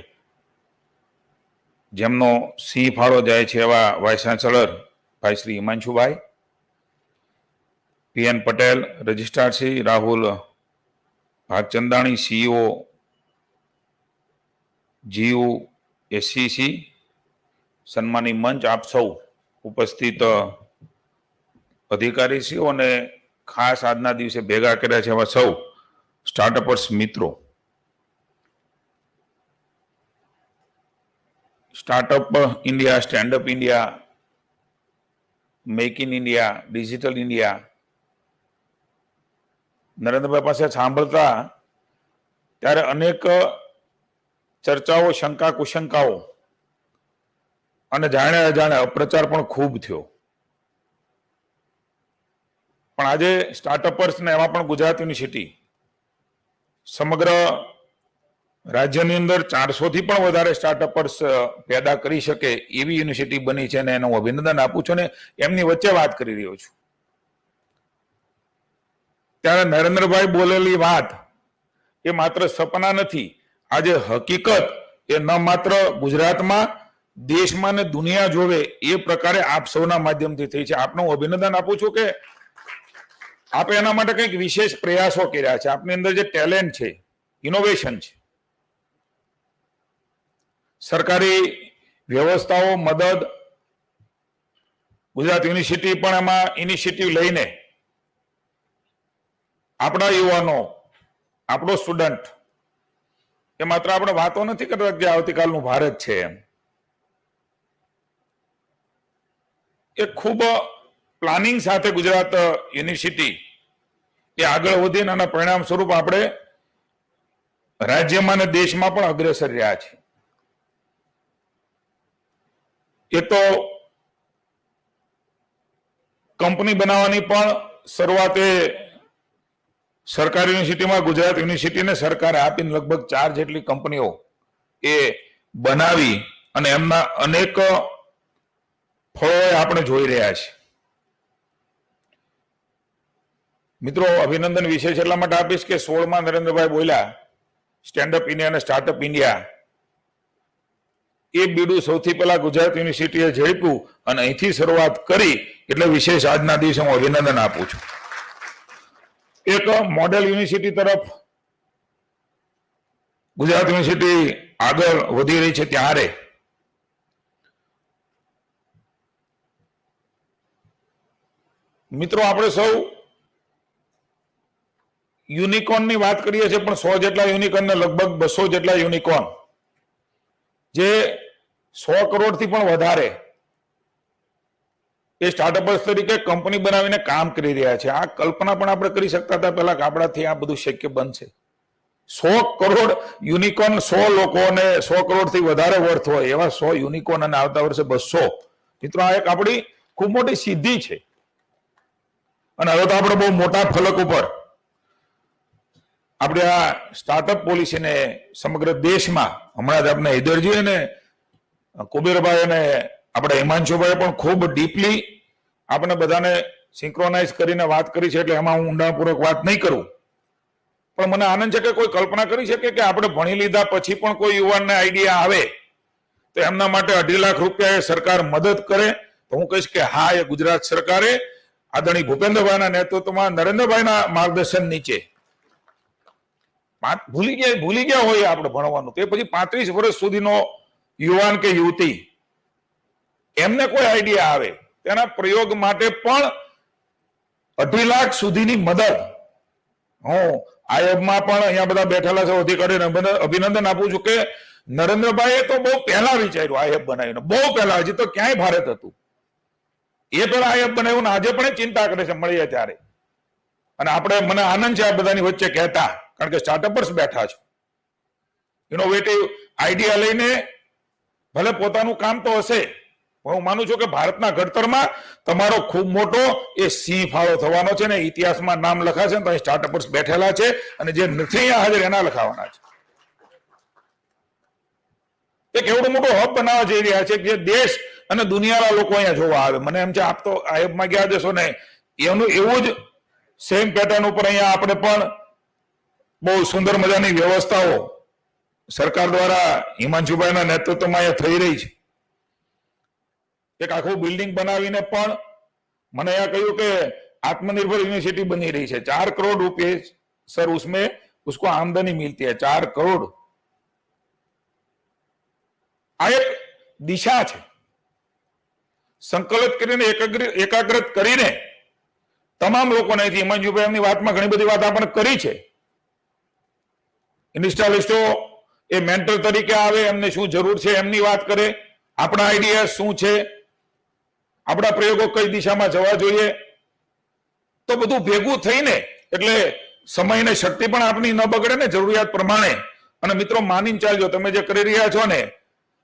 जेमनो सिंह फाळो जाय छे एवा वाइस चांसलर भाई Shri Himanshubhai, PN Patel registrar Shri Rahul Bhagchandani CEO GU SCC, सन्मानी मंच आप सौ उपस्थित अधिकारी श्रीओ ने खास आजना दिवसे भेगा कर्या छे एवा सौ स्टार्टअपर्स मित्रों। Startup India, stand up India, make in India, digital India Narendrabhai पासे सांभळता त्यारे अनेक चर्चाओ, शंका कुशंकाओ अने जाणे अजाणे अप्रचार पण खूब थयो। पण आजे स्टार्टअपर्स ने एमां पण गुजरात यूनिवर्सिटी समग्र राज्यनी अंदर 400 थी पण वधारे स्टार्टअपर्स पैदा करी शके एवी यूनिवर्सिटी बनी छे ने एनो अभिनंदन आपું છું ને એમની વચ્ચે વાત કરી રહ્યો છું। ત્યારે નરેન્દ્રભાઈ બોલેલી વાત એ માત્ર સપના નથી, આજે હકીકત એ ન માત્ર ગુજરાતમાં દેશમાં ને દુનિયા જોવે એ પ્રકારે આપ સૌના માધ્યમથી થઈ છે। આપનું અભિનંદન આપું છું કે આપે એના માટે કંઈક વિશેષ પ્રયાસો કર્યા છે। આપની અંદર જે ટેલેન્ટ છે, ઇનોવેશન છે, सरकारी व्यवस्थाओं मदद गुजरात यूनिवर्सिटी पण एमां इनिशिएटिव लईने आपणा युवानो, आपणो स्टुडंट ए मात्र आपणे वातो नथी करता जे आवतीकालनुं भारत छे एम ए खूब प्लानिंग साथे गुजरात यूनिवर्सिटी ए आगळ वधीने आना परिणाम स्वरूप आपणे राज्यमां ने देशमां पण अग्रेसर रह्या छे। ये तो कंपनी बनावानी पण शरूआते सरकारी यूनिवर्सिटी में गुजरात यूनिवर्सिटी ने सरकारे आपीने लगभग 4 जेटली कंपनीओ ए बनावी अने एमना अनेक फळो आपणे जोई रह्या छे। मित्रों, अभिनंदन विशेष एटला माटे आपीश के 16 मां नरेंद्रभाई बोल्या स्टेन्डअप इंडिया अने स्टार्टअप इंडिया ए बीडू सौथी पहला गुजरात यूनिवर्सिटीए झेप्યું અને અહીંથી શરૂઆત કરી એટલે વિશેષ આજના દિવસે હું અભિનંદન આપું છું। એક મોડેલ યુનિવર્સિટી તરફ ગુજરાત યુનિવર્સિટી આગળ વધી રહી છે ત્યારે મિત્રો આપણે સૌ યુનિકોર્નની વાત કરીએ છીએ, પણ 100 જેટલા યુનિકોર્ન ને લગભગ 200 જેટલા યુનિકોર્ન જે 100 કરોડ थी पण वधारे ए स्टार्टअपर्स तरीके कंपनी बनावीने काम करी रह्या छे। आ कल्पना पण आपणे करी शकता था पहला के आपणाथी आ बधुं शक्य बनशे। 100 करोड़ यूनिकॉर्न 100 लोकोने 100 करोड़ थी वधारे वर्थ होय एवा 100 यूनिकॉर्न अने आवता वर्षे 200। मित्रों, आ एक आपणी खूब मोटी सिद्धि छे अने हवे तो आपणे बहु मोटा फलक उपर આપણે આ સ્ટાર્ટઅપ પોલિસીને સમગ્ર દેશમાં હમણાં જ આપણે હૈદરજી અને કુબેરભાઈ અને આપણે હિમાંશુભાઈ પણ ખૂબ ડીપલી આપણે બધાને સિંક્રોનાઇઝ કરીને વાત કરી છે, એટલે એમાં હું ઊંડાણપૂર્વક વાત નહીં કરું. પણ મને આનંદ છે કે કોઈ કલ્પના કરી શકે કે આપણે ભણી લીધા પછી પણ કોઈ યુવાનને આઈડિયા આવે તો એમના માટે 2.5 લાખ રૂપિયા એ સરકાર મદદ કરે, તો હું કહીશ કે હા, એ ગુજરાત સરકારે આદરણીય ભૂપેન્દ્રભાઈના નેતૃત્વમાં નરેન્દ્રભાઈના માર્ગદર્શન નીચે ભૂલી ગયા હોય આપણે ભણવાનું, તે પછી 35 વર્ષ સુધીનો યુવાન કે યુવતી એમને કોઈ આઈડિયા આવે તેના પ્રયોગ માટે પણ 2.5 લાખ સુધીની મદદ હું આયોગમાં પણ અહીંયા બધા બેઠેલા છે અધિકારીઓને અભિનંદન આપું છું કે નરેન્દ્રભાઈએ તો બહુ પહેલા વિચાર્યું આયોગ બનાવીને, બહુ પહેલા, હજી તો ક્યાંય ભારત હતું એ પેલા આયોગ બનાવ્યું ને આજે પણ ચિંતા કરે છે મળીએ ત્યારે. અને આપણે, મને આનંદ છે આ બધાની વચ્ચે કહેતા, કારણ કે સ્ટાર્ટઅપર્સ બેઠા છો, ઇનોવેટિવ આઈડિયા લઈને ભલે પોતાનું કામ તો હશે, પણ હું માનું છું કે ભારતના ઘડતરમાં તમારો ખૂબ મોટો એ સિંહ ફાળો થવાનો છે ને ઇતિહાસમાં નામ લખાશે ને તો અહીં સ્ટાર્ટઅપર્સ બેઠેલા છે અને જે નથી અહીંયા હાજર એના લખાવાના છે. એક એવડું મોટું હબ બનાવવા જઈ રહ્યા છે જે દેશ અને દુનિયાના લોકો અહીંયા જોવા આવે. મને એમ છે આપ તો આયોગમાં ગયા જશો ને, એનું એવું જ સેમ પેટર્ન ઉપર અહીંયા આપણે પણ બહુ સુંદર મજાની વ્યવસ્થાઓ સરકાર દ્વારા હિમાંશુભાઈના નેતૃત્વમાં અહીંયા થઈ રહી છે. એક આખું બિલ્ડિંગ બનાવીને પણ મને અહીંયા કહ્યું કે आत्मनिर्भर यूनिवर्सिटी बनी रही है, 4 करोड़ रुपए सर उसमें उसको आमदनी मिलती है, 4 करोड़. आ एक दिशा है, संकलित કરીને એકાગ્રત કરીને તમામ લોકોને, હિમાંશુભાઈ એમની વાતમાં ઘણી બધી વાત આપણે કરી છે. ઇન્ડસ્ટ્રીયાલિસ્ટો એ મેન્ટર તરીકે આવે, એમને શું જરૂર છે એમની વાત કરે, આપણા આઈડિયા શું છે, આપણા પ્રયોગો કઈ દિશામાં જવા જોઈએ, તો બધું ભેગું થઈને, એટલે સમય અને શક્તિ પણ આપણી ન બગડે ને જરૂરિયાત પ્રમાણે. અને મિત્રો માનીને ચાલજો, તમે જે કરી રહ્યા છો ને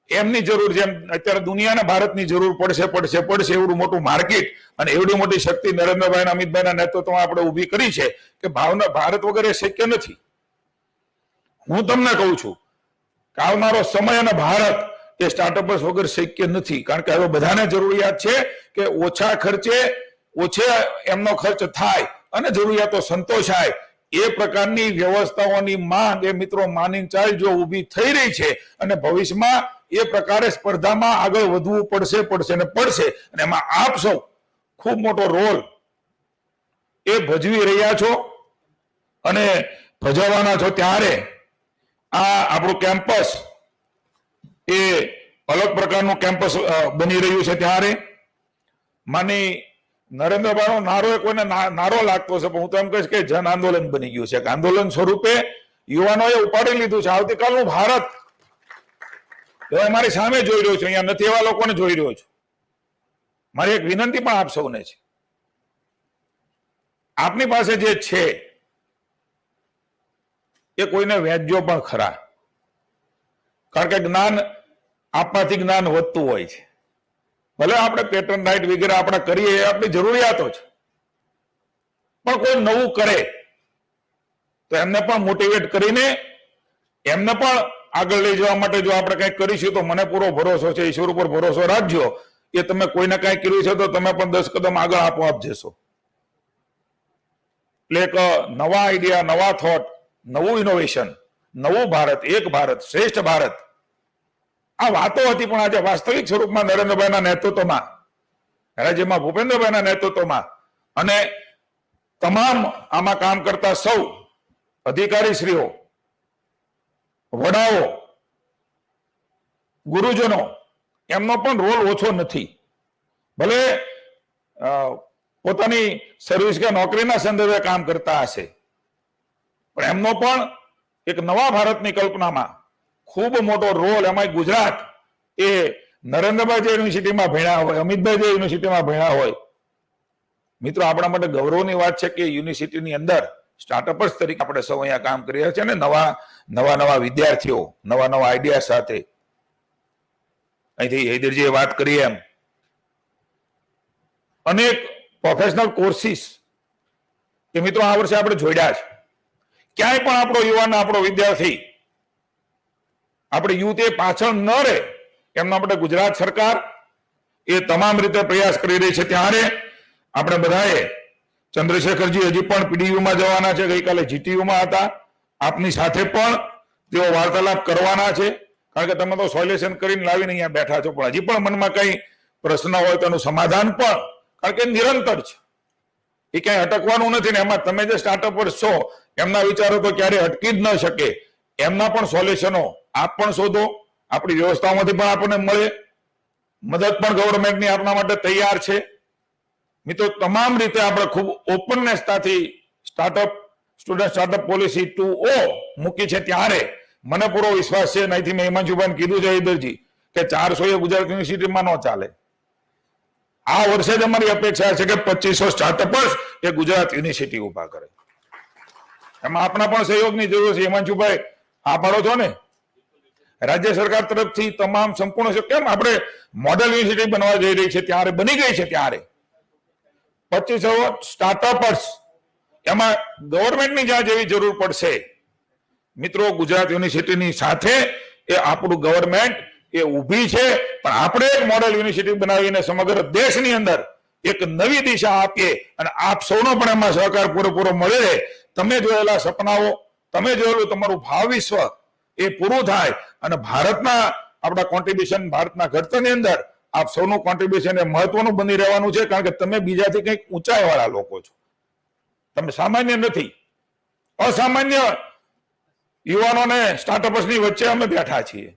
એમની જરૂર છે, અત્યારે દુનિયાને ભારતની જરૂર પડશે એવડું મોટું માર્કેટ અને એવડી મોટી શક્તિ નરેન્દ્રભાઈ અમિતભાઈના નેતૃત્વમાં આપણે ઊભી કરી છે કે ભારત વગર એ શક્ય નથી. હું તમને કહું છું કે આવનારો સમય અને ભારત એ સ્ટાર્ટઅપ્સ વગર શક્ય નથી, કારણ કે હવે બધાને જરૂરિયાત છે કે ઓછા ખર્ચે એમનો ખર્ચ થાય અને જરૂરિયાતો સંતોષાય. એ પ્રકારની વ્યવસ્થાઓની માંગ એ મિત્રો માની ચાલજો ઊભી થઈ રહી છે અને ભવિષ્યમાં એ પ્રકારે સ્પર્ધામાં આગળ વધવું પડશે અને એમાં આપ સૌ ખૂબ મોટો રોલ એ ભજવી રહ્યા છો અને ભજવવાના છો. ત્યારે આ આપણું કેમ્પસ એ અલગ પ્રકારનું કેમ્પસ બની રહ્યું છે. ત્યારે માની નરેન્દ્રભાઈનો નારો કોઈને નારો લાગતો છે, પણ હું તો એમ કહીશ કે જન આંદોલન બની ગયું છે. આંદોલન સ્વરૂપે યુવાનોએ ઉપાડી લીધું છે. આવતીકાલનું ભારત અમારી સામે જોઈ રહ્યો છું, અહીંયા નથી એવા લોકોને જોઈ રહ્યો છું. મારી એક વિનંતી પણ આપ સૌને છે, આપની પાસે જે છે એ કોઈને વહેંચજો પણ ખરા, કારણ કે જ્ઞાન આપવાથી જ્ઞાન વધતું હોય છે. ભલે આપણે પેટર્ન રાઇટ વગેરે આપણે કરીએ, એ આપણી જરૂરિયાતો છે, પણ કોઈ નવું કરે તો એમને પણ મોટિવેટ કરીને એમને પણ આગળ લઈ જવા માટે જો આપણે કંઈક કરીશું તો મને પૂરો ભરોસો છે, ઈશ્વર ઉપર ભરોસો રાખજો, એ તમે કોઈને કંઈક કર્યું છે તો તમે પણ 10 કદમ આગળ આપોઆપ જશો. એટલે એક નવા આઈડિયા, નવા થોટ, નવું ઇનોવેશન, નવું ભારત, એક ભારત, શ્રેષ્ઠ ભારત, આ વાતો હતી, પણ આજે વાસ્તવિક સ્વરૂપમાં નરેન્દ્રભાઈના નેતૃત્વમાં, રાજ્યમાં ભૂપેન્દ્રભાઈના નેતૃત્વમાં અને તમામ આમાં કામ કરતા સૌ અધિકારીશ્રીઓ, વડાઓ, ગુરુજનો, એમનો પણ રોલ ઓછો નથી. ભલે પોતાની સર્વિસ કે નોકરીના સંદર્ભે કામ કરતા હશે, પણ એમનો પણ એક નવા ભારતની કલ્પનામાં ખૂબ મોટો રોલ. એમાં ગુજરાત એ નરેન્દ્રભાઈ જે યુનિવર્સિટીમાં ભણ્યા હોય, અમિતભાઈ જે યુનિવર્સિટીમાં ભણ્યા હોય, મિત્રો આપણા માટે ગૌરવની વાત છે કે યુનિવર્સિટીની અંદર સ્ટાર્ટઅપર્સ તરીકે આપણે સૌ અહીંયા કામ કરી રહ્યા છીએ અને નવા વિદ્યાર્થીઓ, નવા આઈડિયા સાથે. અહીંથી હૈદરજીએ વાત કરી એમ અનેક પ્રોફેશનલ કોર્સિસ કે મિત્રો આ વર્ષે આપણે જોડ્યા છે. ક્યાંય પણ આપણો યુવાન, આપણો વિદ્યાર્થી, આપણી યુથ એ પાછળ ન રહે એમના માટે ગુજરાત સરકાર એ તમામ રીતે પ્રયાસ કરી રહી છે. ત્યારે આપણે બધાએ, ચંદ્રશેખરજી હજી પણ પીડીયુમાં જવાના છે, ગઈકાલે જીટીયુમાં હતા, આપની સાથે પણ તેઓ વાર્તાલાપ કરવાના છે, કારણ કે તમે તો સોલ્યુશન કરીને લાવીને અહીંયા બેઠા છો, પણ હજી પણ મનમાં કઈ પ્રશ્ન હોય તો એનું સમાધાન પણ, કારણ કે નિરંતર છે, એ ક્યાંય અટકવાનું નથી ને એમાં તમે જે સ્ટાર્ટઅપર્સ છો એમના વિચારો તો ક્યારેય અટકી જ ન શકે. એમના પણ સોલ્યુશનો આપ પણ શોધો, આપણી વ્યવસ્થાઓમાંથી પણ આપણને મળે, મદદ પણ ગવર્મેન્ટની આપણા માટે તૈયાર છે. મિત્રો, તમામ રીતે આપણે ખૂબ ઓપનનેસતાથી સ્ટુડન્ટ સ્ટાર્ટઅપ પોલિસી 2.0 મૂકી છે. ત્યારે મને પૂરો વિશ્વાસ છે, અહીંથી મેં હિમાંશુભાઈને કીધું છે ઈદરજી કે 400 એ ગુજરાત યુનિવર્સિટીમાં ન ચાલે. આ વર્ષે જ અમારી અપેક્ષા છે કે 2500 સ્ટાર્ટઅપર્સ એ ગુજરાત યુનિવર્સિટી ઉભા કરે. એમાં આપણા પણ સહયોગની જરૂર છે. હિમાંશુભાઈ, આ પાડો છો ને? રાજ્ય સરકાર તરફથી તમામ સંપૂર્ણ છે. કેમ આપણે મોડેલ યુનિવર્સિટી બનવા જઈ રહી છે, ત્યારે બની ગઈ છે, ત્યારે 2500 સ્ટાર્ટઅપર્સ, એમાં ગવર્મેન્ટની જ્યાં જેવી જરૂર પડશે, મિત્રો, ગુજરાત યુનિવર્સિટીની સાથે એ આપણું ગવર્મેન્ટ એ ઊભી છે. પણ આપણે એક મોડેલ યુનિવર્સિટી બનાવીને સમગ્ર દેશની અંદર એક નવી દિશા આપીએ અને આપ સૌનો પણ એમાં સહકાર પૂરેપૂરો મળે રહે. તમે જોયેલા સપનાઓ, તમે જોયેલું તમારું ભાવિશ્વ એ પૂરું થાય અને ભારતના આપણા કોન્ટ્રીબ્યુશન, ભારતના ઘડતરની અંદર આપ સૌનું કોન્ટ્રીબ્યુશન એ મહત્વનું બની રહેવાનું છે, કારણ કે તમે બીજાથી કંઈક ઊંચાઈ વાળા લોકો છો. તમે સામાન્ય નથી. અસામાન્ય યુવાનોને સ્ટાર્ટઅપ્સની વચ્ચે અમે બેઠા છીએ.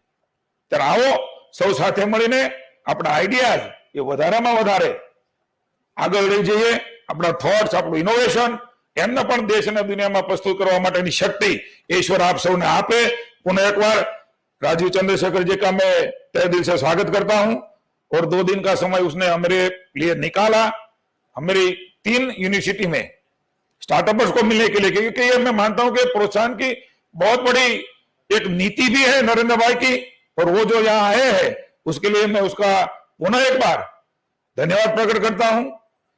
ત્યારે આવો સૌ સાથે મળીને આપણા આઈડિયાઝ એ વધારેમાં વધારે આગળ લઈ જઈએ. આપણા થોટ્સ, આપણું ઇનોવેશન એમને પણ દેશ અને દુનિયામાં પ્રસ્તુત કરવા માટેની શક્તિ ईश्वर आप सौ ने आपे. पुनः एक बार राजीव चंद्रशेखर जी का मैं तहे दिल से स्वागत करता हूं और 2 दिन का समय उसने हमारे लिए निकाला, हमारी 3 यूनिवर्सिटी में स्टार्टअपर्स को मिलने के लिए, क्योंकि ये मैं मानता हूं कि प्रोत्साहन की बहुत बड़ी एक नीति भी है नरेंद्र भाई की, और वो जो यहाँ आए हैं उसके लिए मैं उसका पुनः एक बार धन्यवाद प्रकट करता हूं,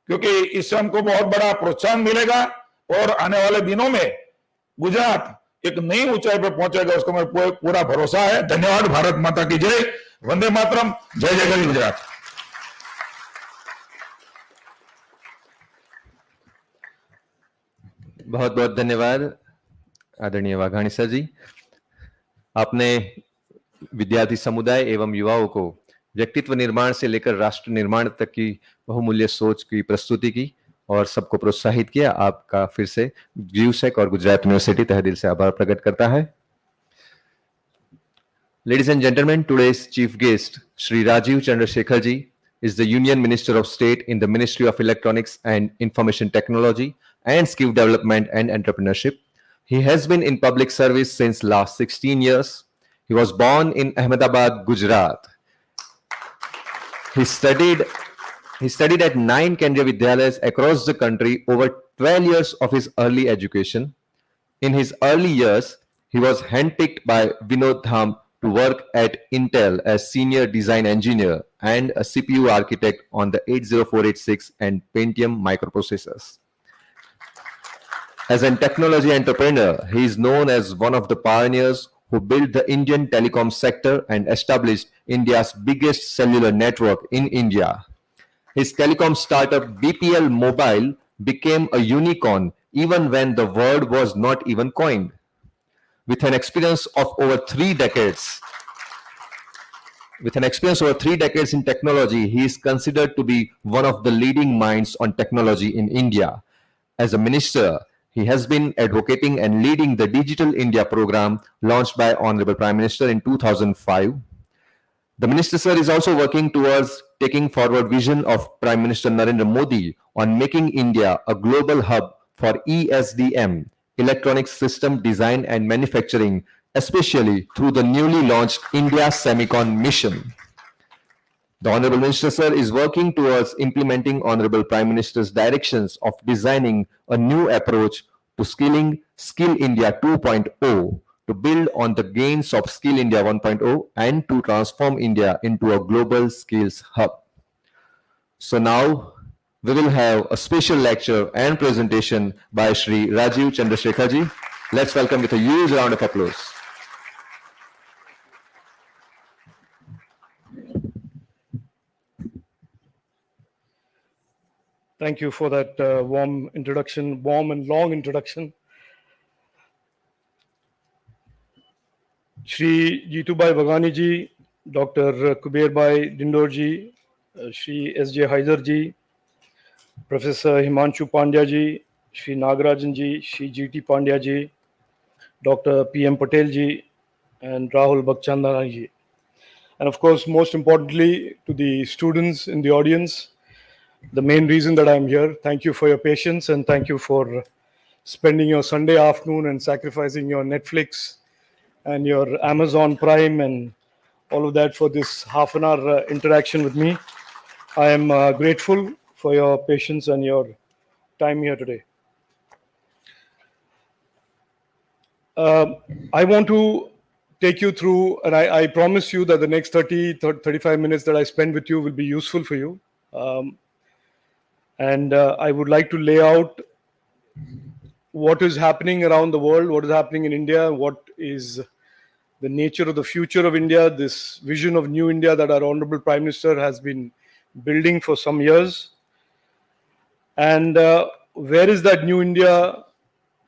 क्योंकि इससे हमको बहुत बड़ा प्रोत्साहन मिलेगा और आने वाले दिनों में गुजरात एक नई ऊंचाई पर पहुंचेगा, उसका मेरे पूरा भरोसा है. धन्यवाद. भारत माता की जय. वंदे मातरम. जय जय गरी गुजरात. बहुत बहुत धन्यवाद आदरणीय वाघाणी सर जी. आपने विद्यार्थी समुदाय एवं युवाओं को व्यक्तित्व निर्माण से लेकर राष्ट्र निर्माण तक की बहुमूल्य सोच की प्रस्तुति की और सबको प्रोत्साहित किया. आपका फिर से जीवसेक और गुजरात यूनिवर्सिटी तहे दिल से आभार प्रकट करता है. Ladies and gentlemen, today's chief guest, Shri Rajeev Chandrasekhar ji, is the Union Minister of State in the Ministry of Electronics and Information Technology and Skill Development and Entrepreneurship. He has been in public service since last 16 years. He was born in Ahmedabad, Gujarat. He studied at 9 Kendriya Vidyalayas across the country over 12 years of his early education. In his early years, he was handpicked by Vinod Dham to work at Intel as senior design engineer and a CPU architect on the 80486 and Pentium microprocessors. As a technology entrepreneur, he is known as one of the pioneers who built the Indian telecom sector and established India's biggest cellular network in India. His telecom startup BPL Mobile became a unicorn even when the word was not even coined. With an experience of over 3 decades, in technology, he is considered to be one of the leading minds on technology in India. As a minister, he has been advocating and leading the Digital India program launched by Honorable Prime Minister in 2005. The Minister Sir is also working towards taking forward vision of Prime Minister Narendra Modi on making India a global hub for ESDM, Electronic System Design and Manufacturing, especially through the newly launched India Semicon mission. The Honorable Minister Sir is working towards implementing Honorable Prime Minister's directions of designing a new approach to Skill India 2.0 to build on the gains of Skill India 1.0 and to transform India into a global skills hub. So now we will have a special lecture and presentation by Shri Rajeev Chandrasekhar ji. Let's welcome with a huge round of applause. Thank you for that warm introduction, warm and long introduction. Shri Jeetubhai Bhagani ji, Dr. Kuberbhai Dindor ji, Shri S.J. Haidar ji, Professor Himanshu Pandya ji, Shri Nagarajan ji, Shri G.T. Pandya ji, Dr. P.M. Patel ji, and Rahul Bhakchandana ji. And of course, most importantly, to the students in the audience, the main reason that I'm here, thank you for your patience and thank you for spending your Sunday afternoon and sacrificing your Netflix and your Amazon Prime and all of that for this half an hour interaction with me. I am grateful for your patience and your time here today. I want to take you through, and I promise you that the next 35 minutes that I spend with you will be useful for you. And I would like to lay out what is happening around the world, what is happening in India, what is the nature of the future of India, this vision of new India that our Honorable Prime Minister has been building for some years. And where is that new India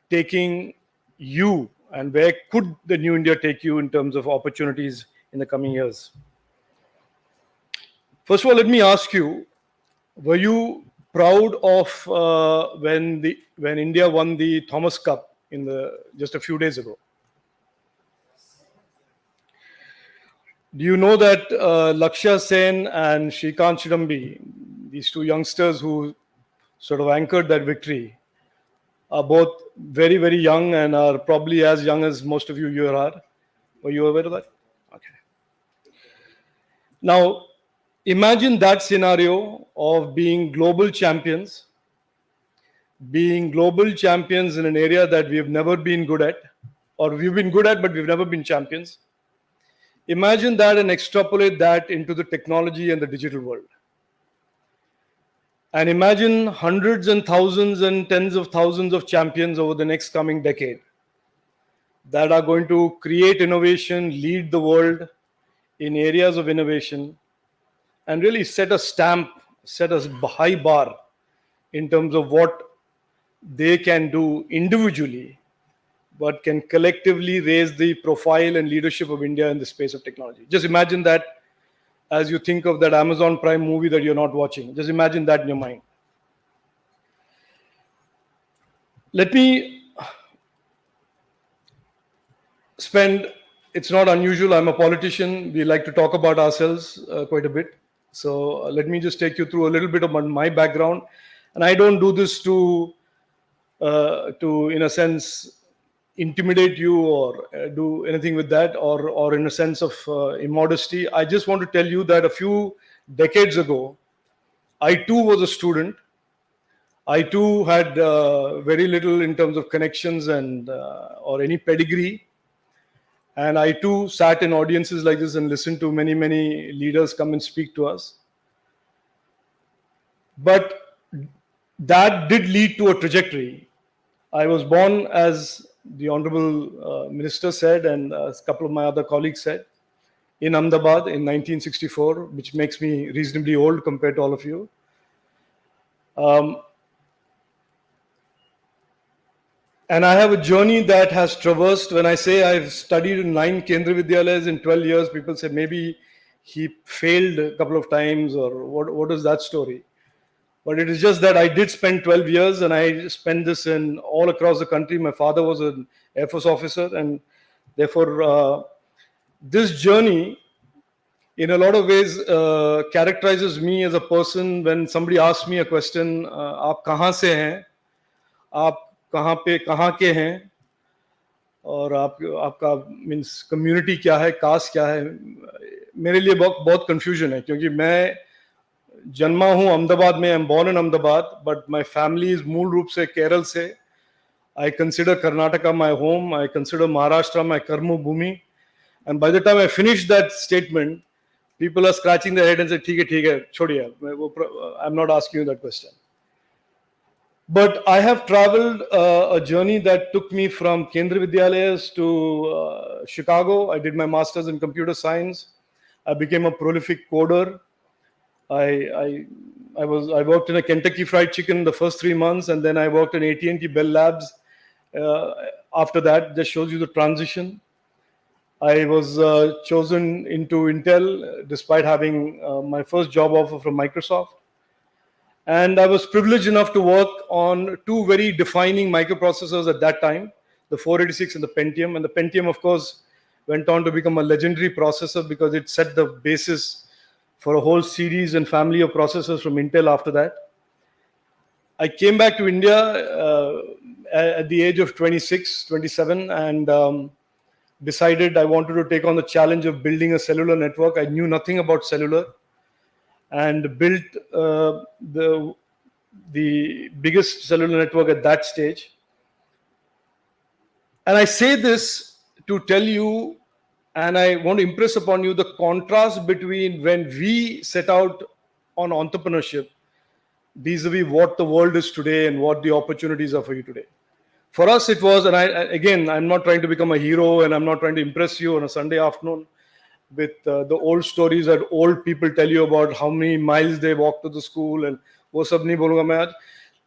taking you, and where could the new India take you in terms of opportunities in the coming years? First of all, let me ask you, were you proud of when India won the Thomas Cup just a few days ago? Do you know that Lakshya Sen and Shrikant Chidambi, these two youngsters who sort of anchored that victory, are both very, very young and are probably as young as most of you here are? Were you aware of that? Okay. Now, imagine that scenario of being global champions in an area that we have never been good at, or we've been good at, but we've never been champions. Imagine that and extrapolate that into the technology and the digital world. And imagine hundreds and thousands and tens of thousands of champions over the next coming decade that are going to create innovation, lead the world in areas of innovation, and really set a high bar in terms of what they can do individually, but can collectively raise the profile and leadership of India in the space of technology. Just imagine that as you think of that Amazon Prime movie that you're not watching. Just imagine that in your mind. Let me it's not unusual, I'm a politician, we like to talk about ourselves quite a bit. So let me just take you through a little bit of my background. And I don't do this to in a sense, intimidate you or do anything with that, or in a sense of immodesty. I just want to tell you that a few decades ago, I too was a student. I too had very little in terms of connections and or any pedigree. And I too sat in audiences like this and listened to many, many leaders come and speak to us. But that did lead to a trajectory. I was born, as the Honorable Minister said, and a couple of my other colleagues said, in Ahmedabad in 1964, which makes me reasonably old compared to all of you. And I have a journey that has traversed. When I say I've studied in 9 Kendriya Vidyalayas in 12 years, people say maybe he failed a couple of times, or what is that story? But it is just that I did spend 12 years, and I spent this in all across the country. My father was an Air Force officer, and therefore this journey in a lot of ways characterizes me as a person. When somebody asks me a question, "Aap kahan se hain? Aap कहाँ के हैं और आपका means community क्या है, cast क्या है?" मेरे लिए बहुत कंफ्यूजन है, क्योंकि मैं जन्मा हूँ अहमदाबाद में, I am born in Ahmedabad, but my family is मूल रूप से केरल से. I consider Karnataka my home, I consider Maharashtra my कर्म भूमि. And by the time I finish that statement, people are scratching their head and say, ठीक है छोड़िए, I am not asking you that question. But I have traveled a journey that took me from Kendriya Vidyalayas to Chicago. I did my master's in computer science. I became a prolific coder. I worked in a Kentucky Fried Chicken the first 3 months, and then I worked in AT&T Bell Labs. After that, just shows you the transition. I was chosen into Intel despite having my first job offer from Microsoft. And I was privileged enough to work on two very defining microprocessors at that time, the 486 and the Pentium. And the Pentium, of course, went on to become a legendary processor because it set the basis for a whole series and family of processors from Intel after that. I came back to India at the age of 26, 27, and decided I wanted to take on the challenge of building a cellular network. I knew nothing about cellular, and built the biggest cellular network at that stage. And I say this to tell you, and I want to impress upon you the contrast between when we set out on entrepreneurship vis-a-vis what the world is today and what the opportunities are for you today. For us, it was, and I'm not trying to become a hero, and I'm not trying to impress you on a Sunday afternoon with the old stories that old people tell you about how many miles they walk to the school, and wo sab nahi bolunga main aaj.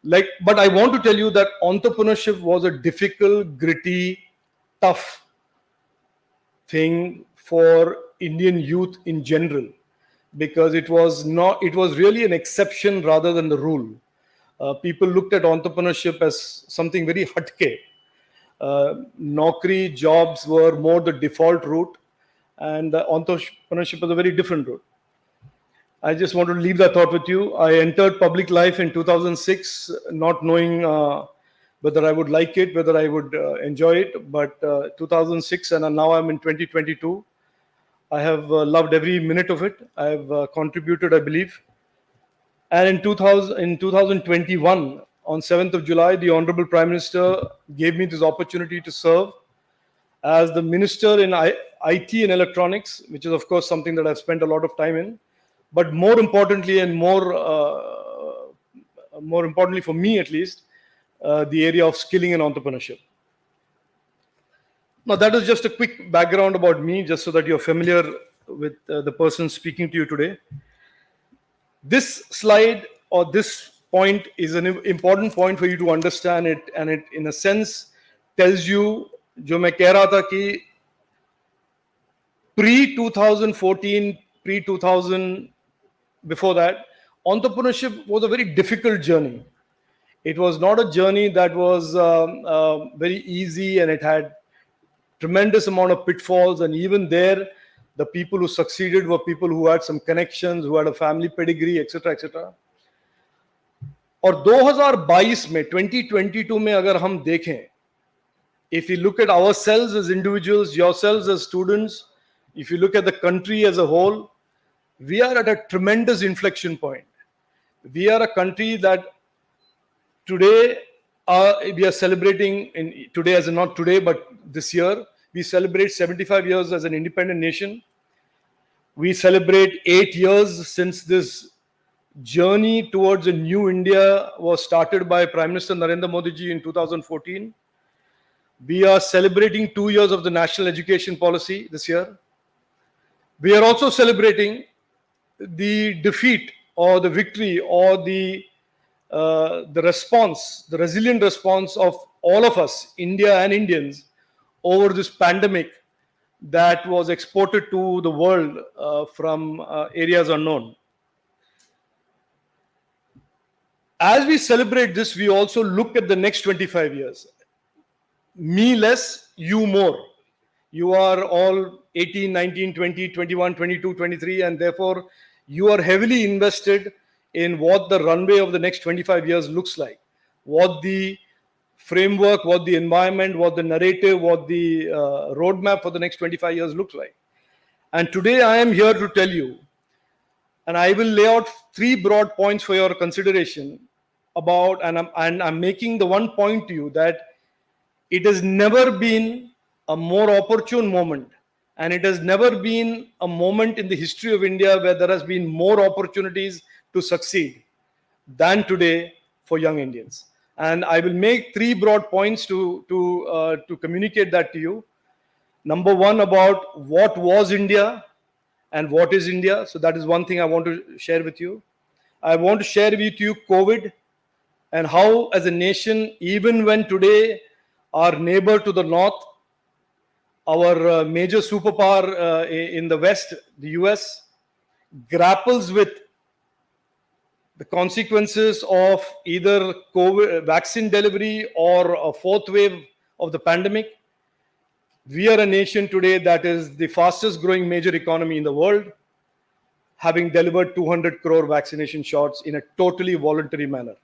Like, but I want to tell you that entrepreneurship was a difficult, gritty, tough thing for Indian youth in general, because it was really an exception rather than the rule. People looked at entrepreneurship as something very hatke. Naukri jobs were more the default route, and entrepreneurship was a very different route. I just want to leave that thought with you. I entered public life in 2006, not knowing whether I would like it, whether I would enjoy it. But 2006, and now I'm in 2022. I have loved every minute of it. I have contributed, I believe. And in 2021, on 7th of July, the Honorable Prime Minister gave me this opportunity to serve as the Minister in IT and Electronics, which is, of course, something that I've spent a lot of time in. But more importantly, and more importantly for me at least, the area of skilling and entrepreneurship. Now, that is just a quick background about me, just so that you're familiar with the person speaking to you today. This slide or this point is an important point for you to understand it, and it, in a sense, tells you, जो मैं कह रहा था कि pre-2014, pre-2000, before that, entrepreneurship was a very difficult journey. It was not a journey that was very easy, and it had tremendous amount of pitfalls. And even there, the people who succeeded were people who had some connections, who had a family pedigree, etc., etc. और 2022 में 2022 में अगर हम देखें, if you look at ourselves as individuals, yourselves as students, if you look at the country as a whole, we are at a tremendous inflection point. We are a country that today we are celebrating, today as in not today, but this year, we celebrate 75 years as an independent nation. We celebrate 8 years since this journey towards a new India was started by Prime Minister Narendra Modi ji in 2014. We are celebrating 2 years of the national education policy this year. We are also celebrating the defeat or the victory or the response, the resilient response of all of us, India and Indians, over this pandemic that was exported to the world from areas unknown. As we celebrate this, we also look at the next 25 years. Me less, you more. You are all 18, 19, 20, 21, 22, 23, and therefore you are heavily invested in what the runway of the next 25 years looks like, what the framework, what the environment, what the narrative, what the roadmap for the next 25 years looks like. And today I am here to tell you, and I will lay out 3 broad points for your consideration about, and I'm making the one point to you that it has never been a more opportune moment, and it has never been a moment in the history of India where there has been more opportunities to succeed than today for young Indians. And I will make three broad points to communicate that to you. Number one, about what was India and what is India. So that is one thing I want to share with you. I want to share with you COVID and how, as a nation, even when today our neighbor to the north, our major superpower in the West, the US, grapples with the consequences of either COVID vaccine delivery or a fourth wave of the pandemic. We are a nation today that is the fastest growing major economy in the world, having delivered 200 crore vaccination shots in a totally voluntary manner.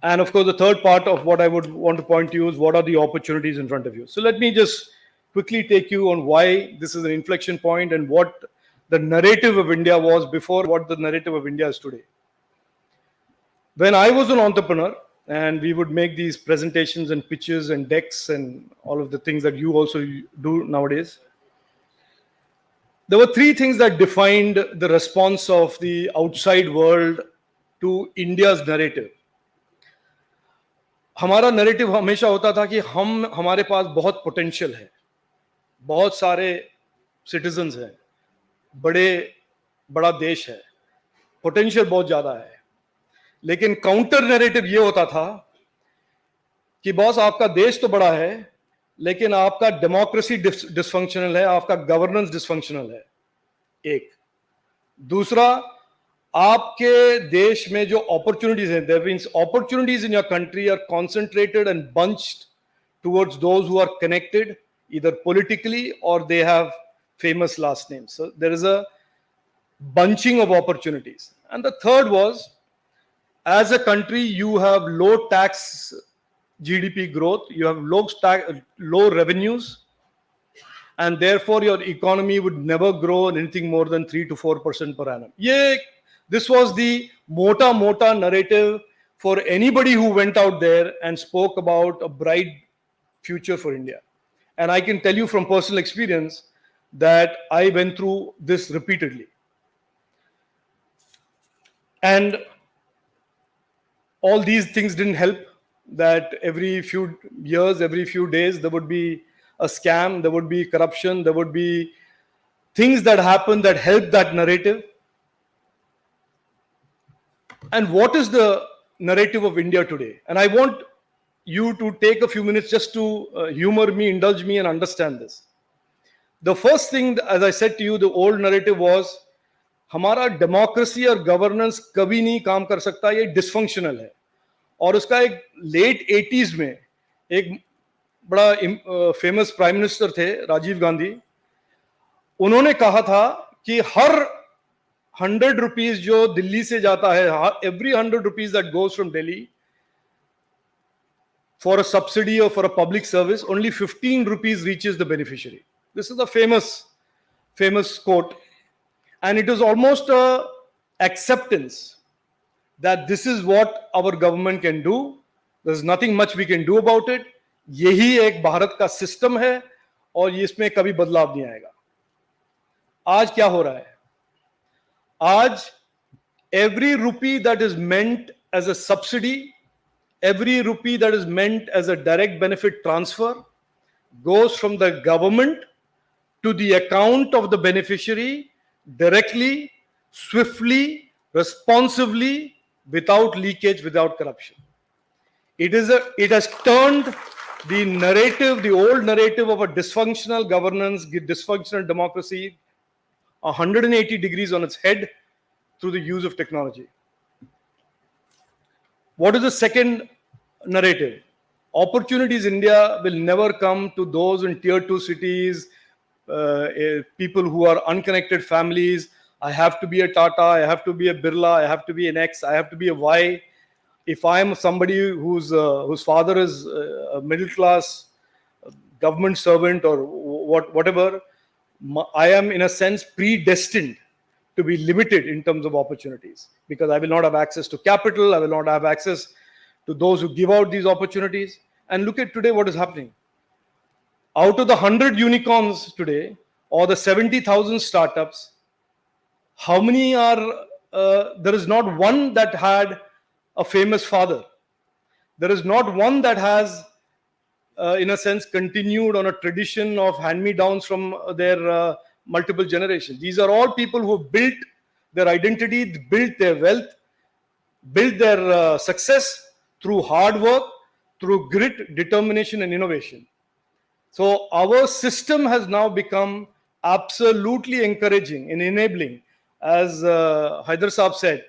And of course, the third part of what I would want to point to you is what are the opportunities in front of you. So let me just quickly take you on why this is an inflection point and what the narrative of India was before, what the narrative of India is today. When I was an entrepreneur, and we would make these presentations and pitches and decks and all of the things that you also do nowadays, there were three things that defined the response of the outside world to India's narrative. हमारा narrative हमेशा होता था कि हमारे पास बहुत potential है, बहुत सारे सिटीजन्स हैं, बड़ा देश है, पोटेंशियल बहुत ज्यादा है. लेकिन काउंटर नैरेटिव ये होता था कि बॉस आपका देश तो बड़ा है, लेकिन आपका डेमोक्रेसी डिसफंक्शनल है, आपका गवर्नेंस डिसफंक्शनल है. एक दूसरा, आपके देश में जो अपॉर्चुनिटीज हैं, there means opportunities in your country are concentrated and bunched towards those who are connected either politically or they have famous last names. So there is a bunching of opportunities. And the third was, as a country, you have low tax GDP growth, you have low revenues, and therefore your economy would never grow anything more than 3 to 4% per annum. This was the mota narrative for anybody who went out there and spoke about a bright future for India. And I can tell you from personal experience that I went through this repeatedly. And all these things didn't help, that every few years, every few days, there would be a scam, there would be corruption, there would be things that happen that help that narrative. And what is the narrative of India today? And I want you to take a few minutes just to humor me, indulge me, and understand this. The first thing, as I said to you, the old narrative was, हमारा democracy और governance कभी नहीं काम कर सकता, ये dysfunctional है. और उसका एक लेट 80s में एक बड़ा फेमस प्राइम मिनिस्टर थे, राजीव गांधी. उन्होंने कहा था कि हर 100 रुपीज जो दिल्ली से जाता है, every 100 rupees that goes from Delhi for a subsidy or for a public service, only 15 rupees reaches the beneficiary. This is a famous quote. And it is almost a acceptance that this is what our government can do. There's nothing much we can do about it. यही एक भारत का system है और इसमें कभी बदलाव नहीं आएगा. आज क्या हो रहा है? आज every rupee that is meant as a subsidy, every rupee that is meant as a direct benefit transfer goes from the government to the account of the beneficiary directly, swiftly, responsively, without leakage, without corruption. It has turned the narrative, the old narrative of a dysfunctional governance, dysfunctional democracy, 180 degrees on its head through the use of technology. What is the second narrative? Opportunities in India will never come to those in tier 2 cities, people who are unconnected families. I have to be a Tata, I have to be a Birla, I have to be an X, I have to be a Y. If I'm somebody whose father is a middle class government servant or whatever, I am in a sense predestined to be limited in terms of opportunities, because I will not have access to capital, I will not have access to those who give out these opportunities. And look at today what is happening. Out of the 100 unicorns today, or the 70,000 startups, how many are there is not one that had a famous father. There is not one that has, in a sense, continued on a tradition of hand-me-downs from their multiple generations. These are all people who built their identity, built their wealth, built their success through hard work, through grit, determination, and innovation. So our system has now become absolutely encouraging and enabling, as Haider Saab said,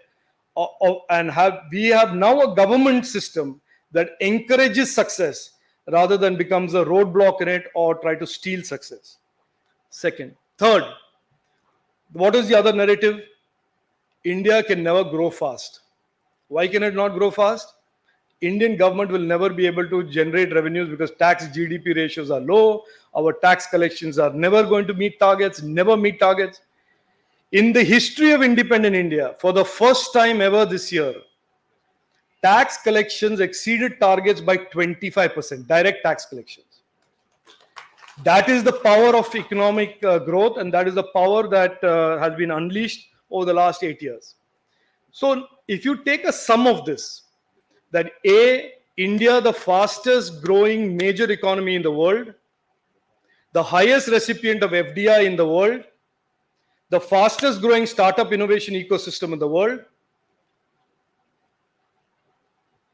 and we have now a government system that encourages success rather than becomes a roadblock in it or try to steal success. Second. Third, what is the other narrative? India can never grow fast. Why can it not grow fast? Indian government will never be able to generate revenues because tax GDP ratios are low. Our tax collections are never going to meet targets, never meet targets. In the history of independent India, for the first time ever this year, tax collections exceeded targets by 25%, direct tax collections. That is the power of economic growth, and that is the power that has been unleashed over the last 8 years. So if you take a sum of this, that India, the fastest growing major economy in the world, the highest recipient of FDI in the world, the fastest growing startup innovation ecosystem in the world,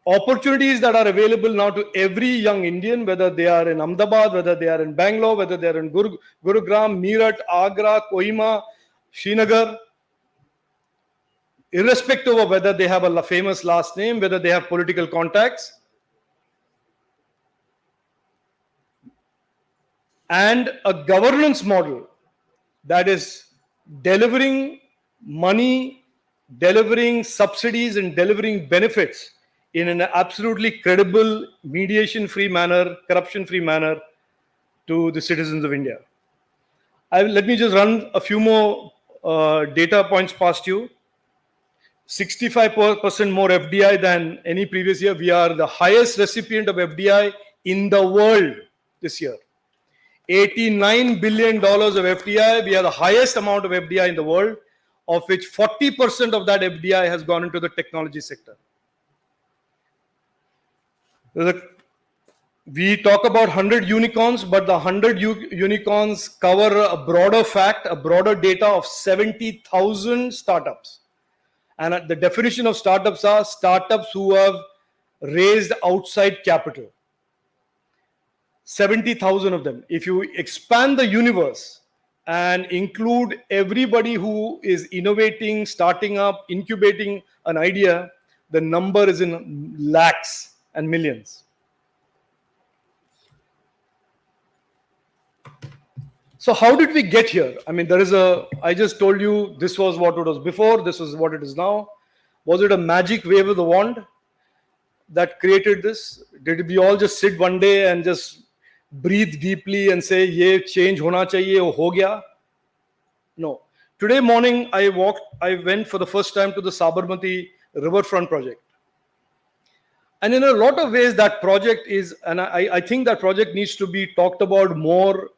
opportunities that are available now to every young Indian, whether they are in Ahmedabad, whether they are in Bangalore, whether they are in Gurugram, Meerut, Agra, Kohima, Srinagar, irrespective of whether they have a famous last name, whether they have political contacts, and a governance model that is delivering money, delivering subsidies, and delivering benefits in an absolutely credible, mediation-free manner, corruption-free manner to the citizens of India. Let me just run a few more data points past you. 65% more FDI than any previous year. We are the highest recipient of FDI in the world this year. $89 billion of FDI. We are the highest amount of FDI in the world, of which 40% of that FDI has gone into the technology sector. We talk about 100 unicorns, but the 100 unicorns cover a broader fact, a broader data of 70,000 startups. And the definition of startups are startups who have raised outside capital. 70,000 of them. If you expand the universe and include everybody who is innovating, starting up, incubating an idea, the number is in lakhs and millions. So how did we get here? I mean, I just told you this was what it was before, this is what it is now. Was it a magic wave of the wand that created this? Did we all just sit one day and just breathe deeply and say, ye change hona chahiye, wo ho gaya? No. Today morning, I went for the first time to the Sabarmati Riverfront project. And in a lot of ways, that project is, and I think that project needs to be talked about more.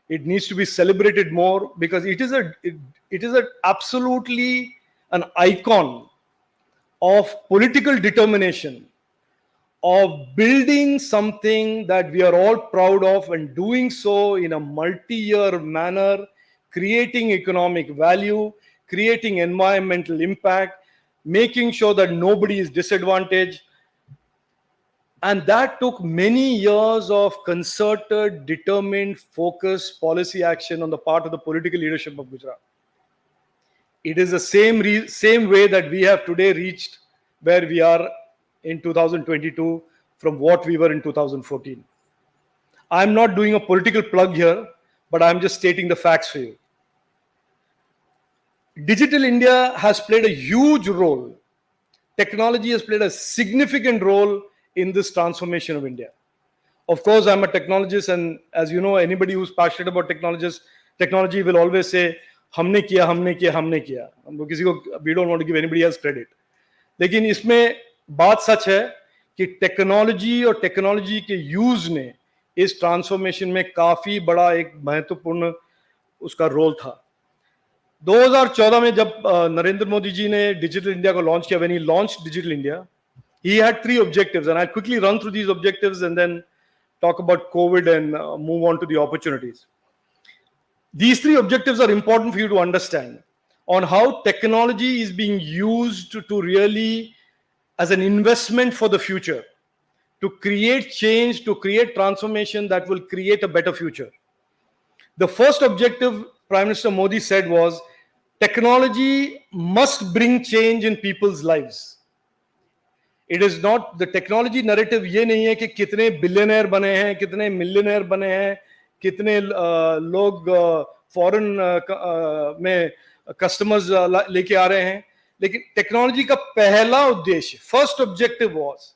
It needs to be celebrated more because it is absolutely an icon of political determination, of building something that we are all proud of and doing so in a multi-year manner, creating economic value, creating environmental impact, making sure that nobody is disadvantaged. And that took many years of concerted, determined, focused policy action on the part of the political leadership of Gujarat. It is the same way that we have today reached where we are in 2022 from what we were in 2014. I'm not doing a political plug here, but I'm just stating the facts for you. Digital India has played a huge role. Technology has played a significant role in this transformation of India. Of course, I'm a technologist, and as you know, anybody who's passionate about technology will always say, हमने किया, हमने किया, हमने किया. We don't want to give anybody else credit. लेकिन इसमें बात सच है कि टेक्नोलॉजी और टेक्नोलॉजी के यूज ने इस ट्रांसफॉर्मेशन में काफी बड़ा एक महत्वपूर्ण उसका रोल था. 2014 में जब नरेंद्र मोदी जी ने डिजिटल इंडिया को लॉन्च किया, when he launched digital India, he had 3 objectives, and I'll quickly run through these objectives and then talk about COVID and move on to the opportunities. These 3 objectives are important for you to understand on how technology is being used to really as an investment for the future, to create change, to create transformation that will create a better future. The first objective Prime Minister Modi said was technology must bring change in people's lives. It is not the technology narrative ये नहीं है कि कितने billionaire बने हैं, कितने millionaire बने हैं, कितने लोग फॉरेन में कस्टमर्स लेके आ रहे हैं, लेकिन टेक्नोलॉजी का पहला उद्देश्य, फर्स्ट ऑब्जेक्टिव वाज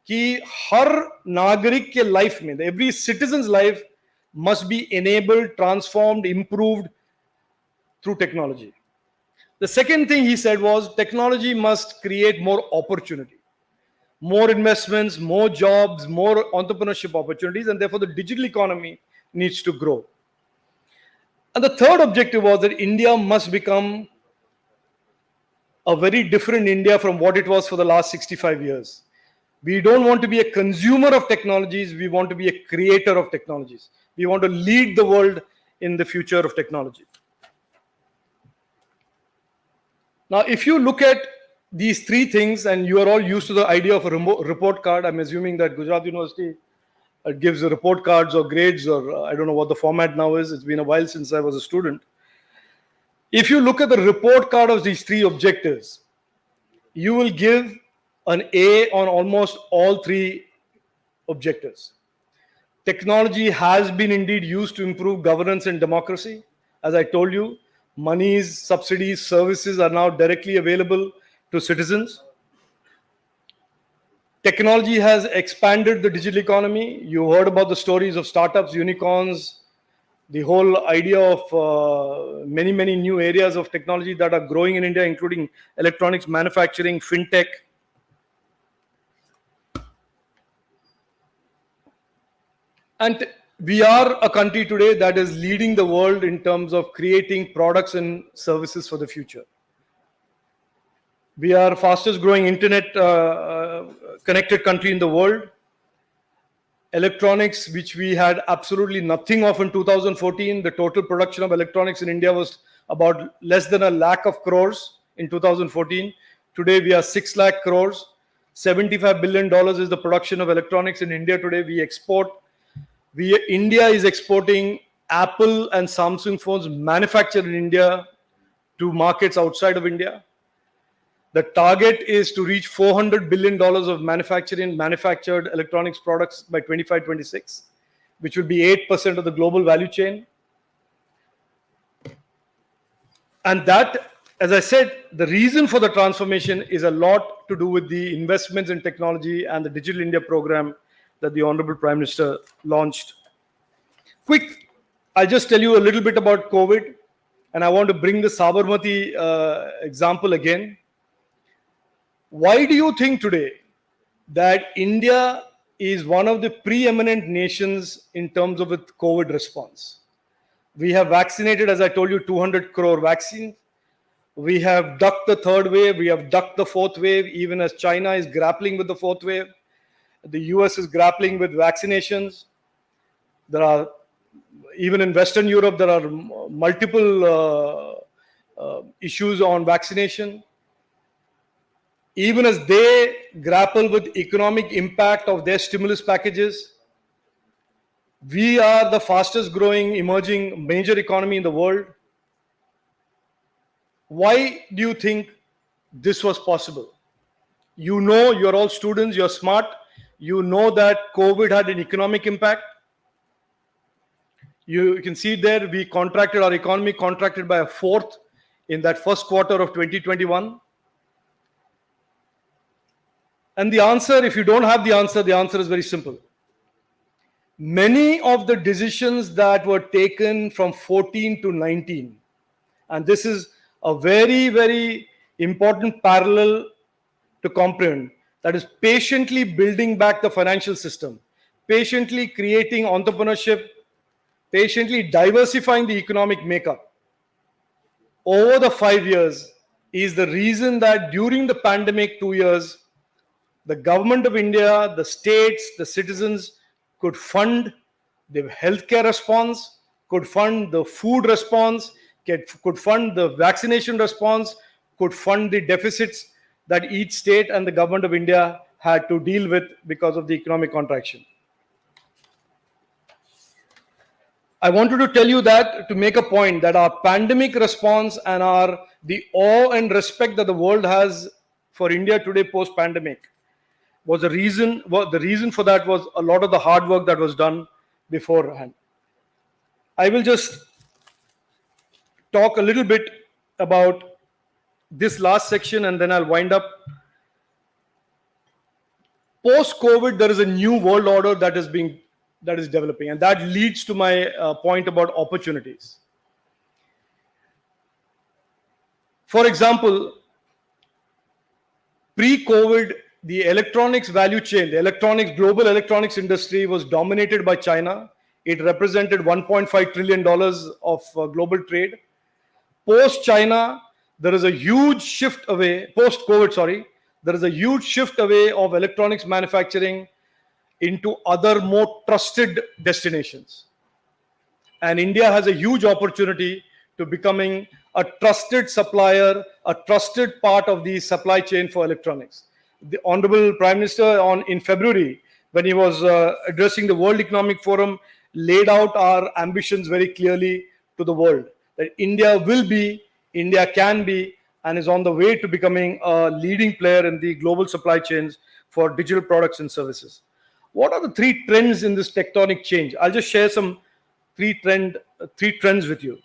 कि हर नागरिक के लाइफ में, every citizens life must be enabled, transformed, improved through technology. The second thing he said was technology must create more opportunity, more investments, more jobs, more entrepreneurship opportunities, and therefore the digital economy needs to grow. And the third objective was that India must become a very different India from what it was for the last 65 years. We don't want to be a consumer of technologies, we want to be a creator of technologies. We want to lead the world in the future of technology. Now, if you look at these 3 things, and you are all used to the idea of a report card, I'm assuming that Gujarat University gives report cards or grades, or I don't know what the format now is. It's been a while since I was a student. If you look at the report card of these 3 objectives, you will give an A on almost all 3 objectives. Technology has been indeed used to improve governance and democracy. As I told you, monies, subsidies, services are now directly available to citizens. Technology has expanded the digital economy. You heard about the stories of startups, unicorns, the whole idea of many, many new areas of technology that are growing in India, including electronics, manufacturing, fintech. And we are a country today that is leading the world in terms of creating products and services for the future. We are fastest growing internet connected country in the world. Electronics, which we had absolutely nothing of in 2014, the total production of electronics in India was about less than 1 lakh of crores in 2014. Today we are 6 lakh crores. $75 billion is the production of electronics in India today. We export. India is exporting Apple and Samsung phones manufactured in India to markets outside of India. The target is to reach $400 billion of manufactured electronics products by 25-26, which will be 8% of the global value chain. And that, as I said, the reason for the transformation is a lot to do with the investments in technology and the Digital India program that the Honorable Prime Minister launched. Quick, I'll just tell you a little bit about COVID, and I want to bring the Sabarmati example again. Why do you think today that India is one of the preeminent nations in terms of its COVID response? We have vaccinated, as I told you, 200 crore vaccines. We have ducked the 3rd wave. We have ducked the 4th wave, even as China is grappling with the 4th wave. The US is grappling with vaccinations. There are, even in Western Europe, there are multiple issues on vaccination. Even as they grapple with economic impact of their stimulus packages, we are the fastest growing emerging major economy in the world. Why do you think this was possible? You know, you're all students, you're smart. You know that COVID had an economic impact. You can see there, we contracted, our economy contracted by 1/4 in that first quarter of 2021. And the answer, if you don't have the answer is very simple. Many of the decisions that were taken from 14 to 19, and this is a very, very important parallel to comprehend, that is patiently building back the financial system, patiently creating entrepreneurship, patiently diversifying the economic makeup. over the 5 years is the reason that during the pandemic 2 years, the government of India, the states, the citizens could fund the healthcare response, could fund the food response, could fund the vaccination response, could fund the deficits that each state and the government of India had to deal with because of the economic contraction. I wanted to tell you that to make a point that our pandemic response and the awe and respect that the world has for India today post-pandemic was the reason for that was a lot of the hard work that was done beforehand. I will just talk a little bit about this last section and then I'll wind up. Post-COVID, there is a new world order that is developing, and that leads to my point about opportunities. For example, pre-COVID, the electronics value chain, the global electronics industry was dominated by China. It represented $1.5 trillion of global trade. Post-China, there is a huge shift away, post-COVID, sorry, there is a huge shift away of electronics manufacturing into other more trusted destinations. And India has a huge opportunity to becoming a trusted supplier, a trusted part of the supply chain for electronics. The Honorable Prime Minister in February, when he was addressing the World Economic Forum, laid out our ambitions very clearly to the world. That India will be, India can be, and is on the way to becoming a leading player in the global supply chains for digital products and services. What are the three trends in this tectonic change? I'll just share some three trends with you.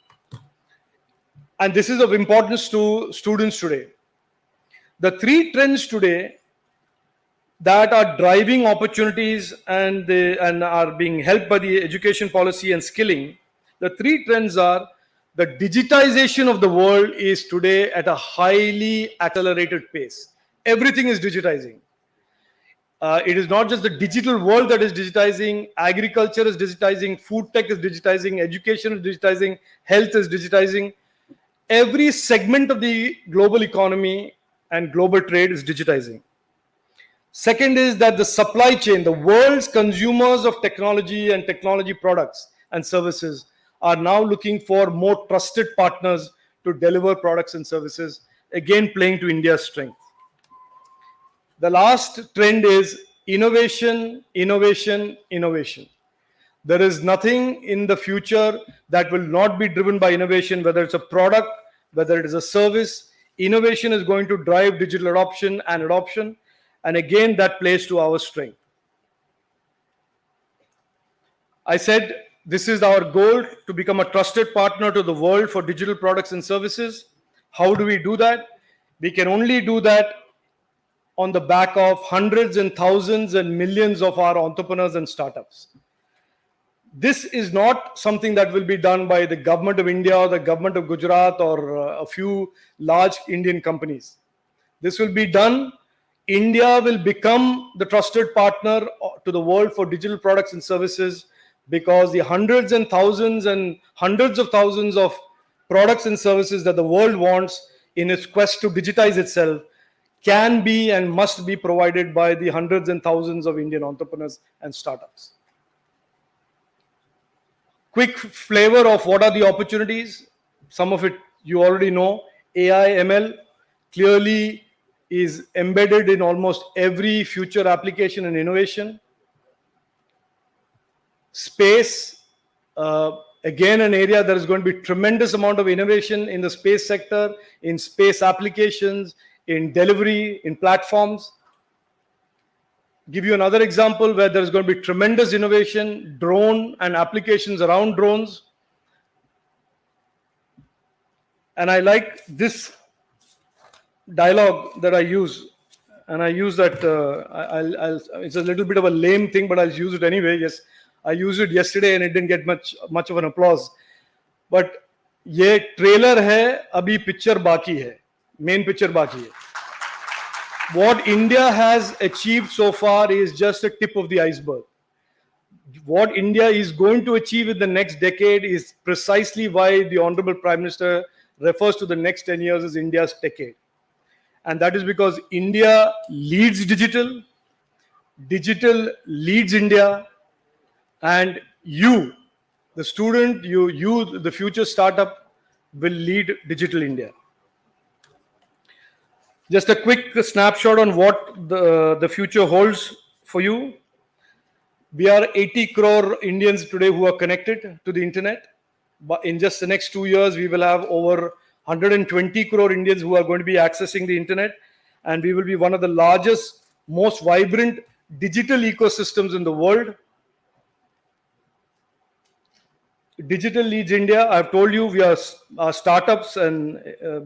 And this is of importance to students today. The three trends today that are driving opportunities and are being helped by the education policy and skilling, the three trends are: the digitization of the world is today at a highly accelerated pace. Everything is digitizing. It is not just the digital world that is digitizing, agriculture is digitizing, food tech is digitizing, education is digitizing, health is digitizing. Every segment of the global economy and global trade is digitizing. Second is that the supply chain, the world's consumers of technology and technology products and services are now looking for more trusted partners to deliver products and services, again playing to India's strength. The last trend is innovation, innovation, innovation. There is nothing in the future that will not be driven by innovation, whether it's a product, whether it is a service. Innovation is going to drive digital adoption. And again, that plays to our strength. I said this is our goal, to become a trusted partner to the world for digital products and services. How do we do that? We can only do that on the back of hundreds and thousands and millions of our entrepreneurs and startups. This is not something that will be done by the government of India or the government of Gujarat or a few large Indian companies. This will be done. India will become the trusted partner to the world for digital products and services, because the hundreds and thousands and hundreds of thousands of products and services that the world wants in its quest to digitize itself can be and must be provided by the hundreds and thousands of Indian entrepreneurs and startups. Quick flavor of what are the opportunities. Some of it you already know. AI, ML clearly is embedded in almost every future application and innovation. Space, again an area there is going to be tremendous amount of innovation in the space sector, in space applications, in delivery, in platforms. Give you another example where there is going to be tremendous innovation: drone and applications around drones. And I like this dialogue that I use, and I use that. It's a little bit of a lame thing, but I'll use it anyway. Yes, I used it yesterday, and it didn't get much of an applause. But ये trailer है, अभी picture बाकी है, main picture बाकी है. What India has achieved so far is just a tip of the iceberg. What India is going to achieve in the next decade is precisely why the Honorable Prime Minister refers to the next 10 years as India's Techade. And that is because India leads digital, digital leads India, and you, the student, you, the future startup, will lead digital India. Just a quick snapshot on what the future holds for you. We are 80 crore Indians today who are connected to the internet. But in just the next 2 years, we will have over 120 crore Indians who are going to be accessing the internet. And we will be one of the largest, most vibrant digital ecosystems in the world. Digital leads India. I've told you we are startups, and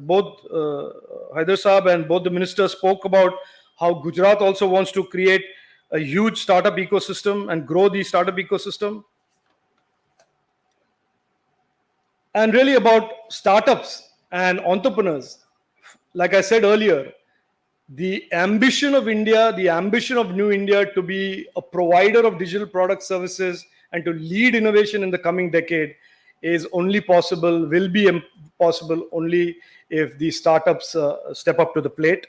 both Haider Saab and both the ministers spoke about how Gujarat also wants to create a huge startup ecosystem and grow the startup ecosystem. And really about startups and entrepreneurs. Like I said earlier, the ambition of India, the ambition of New India to be a provider of digital product services and to lead innovation in the coming decade is only possible, will be possible only if the startups step up to the plate.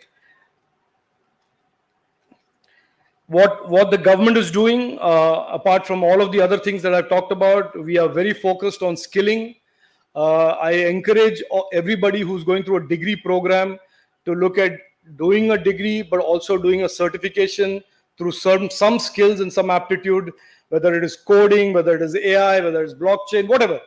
What the government is doing, apart from all of the other things that I've talked about, we are very focused on skilling. I encourage everybody who's going through a degree program to look at doing a degree, but also doing a certification through some skills and some aptitude, whether it is coding, whether it is AI, whether it's blockchain, whatever.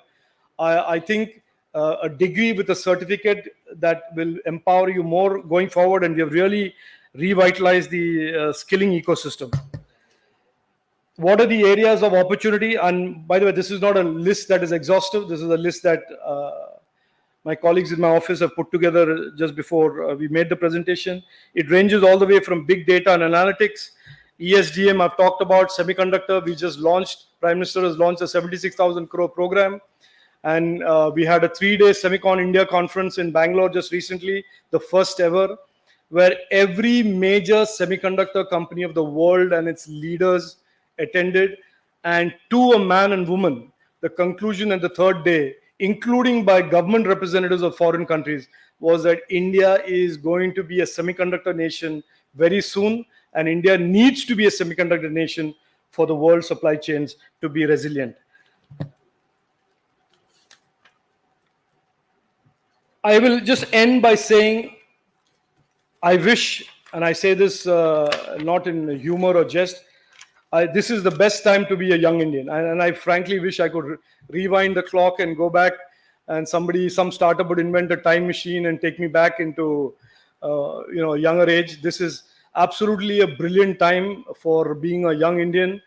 I think a degree with a certificate that will empower you more going forward, and we have really revitalized the skilling ecosystem. What are the areas of opportunity? And by the way, this is not a list that is exhaustive. This is a list that my colleagues in my office have put together just before we made the presentation. It ranges all the way from big data and analytics, ESDM I've talked about, semiconductor. We just launched, Prime Minister has launched a 76,000 crore program. And we had a 3-day Semicon India conference in Bangalore just recently, the first ever, where every major semiconductor company of the world and its leaders attended. And to a man and woman, the conclusion at the third day, including by government representatives of foreign countries, was that India is going to be a semiconductor nation very soon, and India needs to be a semiconductor nation for the world supply chains to be resilient. I will just end by saying, I wish, and I say this not in humor or jest, this is the best time to be a young Indian. And I frankly wish I could rewind the clock and go back, and some startup would invent a time machine and take me back into a younger age. This is absolutely a brilliant time for being a young Indian.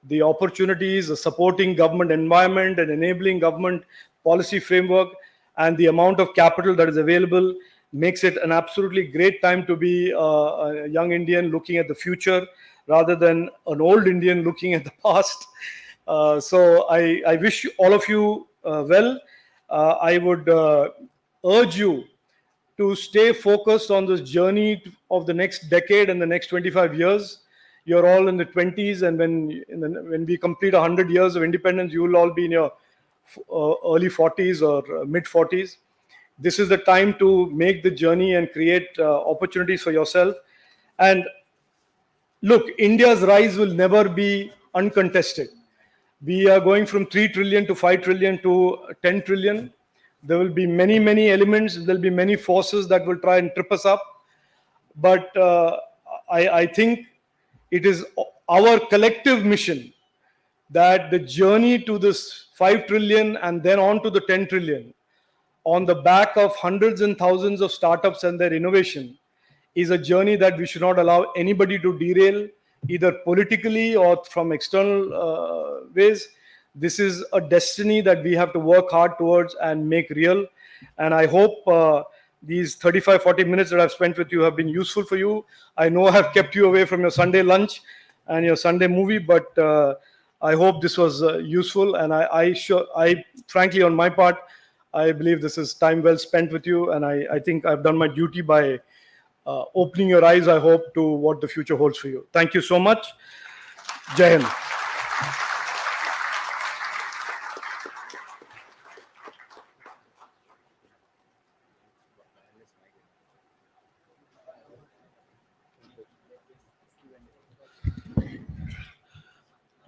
The opportunities, the supporting government environment and enabling government policy framework, and the amount of capital that is available makes it an absolutely great time to be a young Indian looking at the future rather than an old Indian looking at the past. So I wish all of you well. I would urge you to stay focused on this journey of the next decade and the next 25 years. You're all in the 20s, and when we complete 100 years of independence, you will all be in your early 40s or mid 40s. This is the time to make the journey and create opportunities for yourself. And look, India's rise will never be uncontested. We are going from 3 trillion to 5 trillion to 10 trillion. There will be many, many elements. There will be many forces that will try and trip us up. But I think it is our collective mission that the journey to this 5 trillion and then on to the 10 trillion on the back of hundreds and thousands of startups and their innovation is a journey that we should not allow anybody to derail, either politically or from external ways. This is a destiny that we have to work hard towards and make real. And I hope these 35-40 minutes that I've spent with you have been useful for you. I know I have kept you away from your Sunday lunch and your Sunday movie, but I hope this was useful. And I frankly, on my part, I believe this is time well spent with you. And I think I've done my duty by opening your eyes, I hope, to what the future holds for you. Thank you so much. Jai Hind.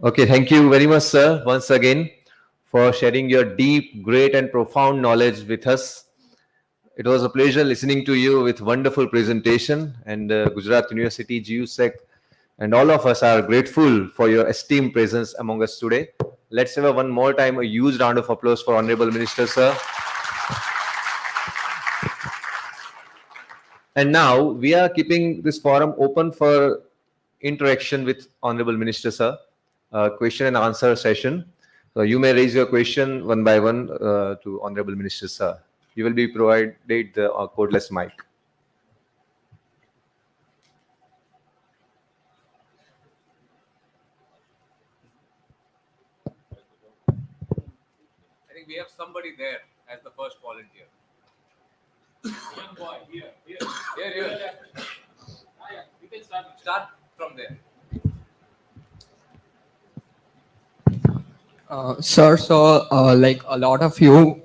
Okay, thank you very much, sir, once again for sharing your deep, great, and profound knowledge with us. It was a pleasure listening to you with wonderful presentation, and Gujarat University, GUSEC, and all of us are grateful for your esteemed presence among us today. Let's have one more time a huge round of applause for Honorable Minister, sir. And now we are keeping this forum open for interaction with Honorable Minister, sir. Question and answer session. So you may raise your question one by one to Honorable Minister, sir. You will be provided the cordless mic. I think we have somebody there as the first volunteer. Young boy, here. You can start from there. Sir, so like a lot of you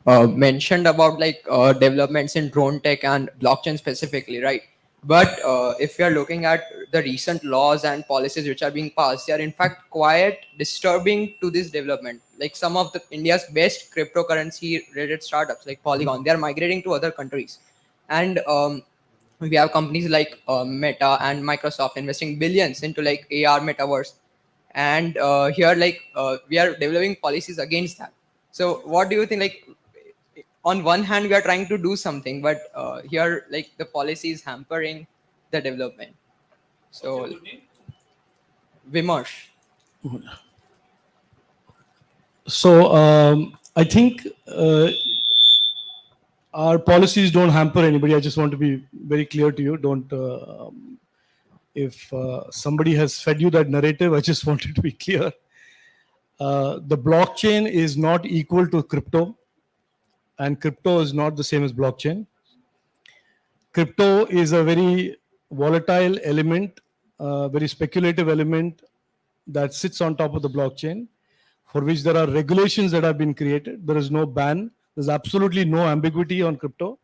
mentioned about like developments in drone tech and blockchain specifically, right? But if you are looking at the recent laws and policies which are being passed, they are in fact quite disturbing to this development. Like some of the India's best cryptocurrency related startups like Polygon, they are migrating to other countries. And we have companies like Meta and Microsoft investing billions into like AR metaverse. And here like we are developing policies against that. So what do you think, like on one hand we are trying to do something, but here like the policy is hampering the development? So Vimarsh. So I think our policies don't hamper anybody. I just want to be very clear to you. Don't. If somebody has fed you that narrative, I just wanted to be clear. The blockchain is not equal to crypto, and crypto is not the same as blockchain. Crypto is a very volatile element, very speculative element that sits on top of the blockchain, for which there are regulations that have been created. There is no ban. There's absolutely no ambiguity on crypto.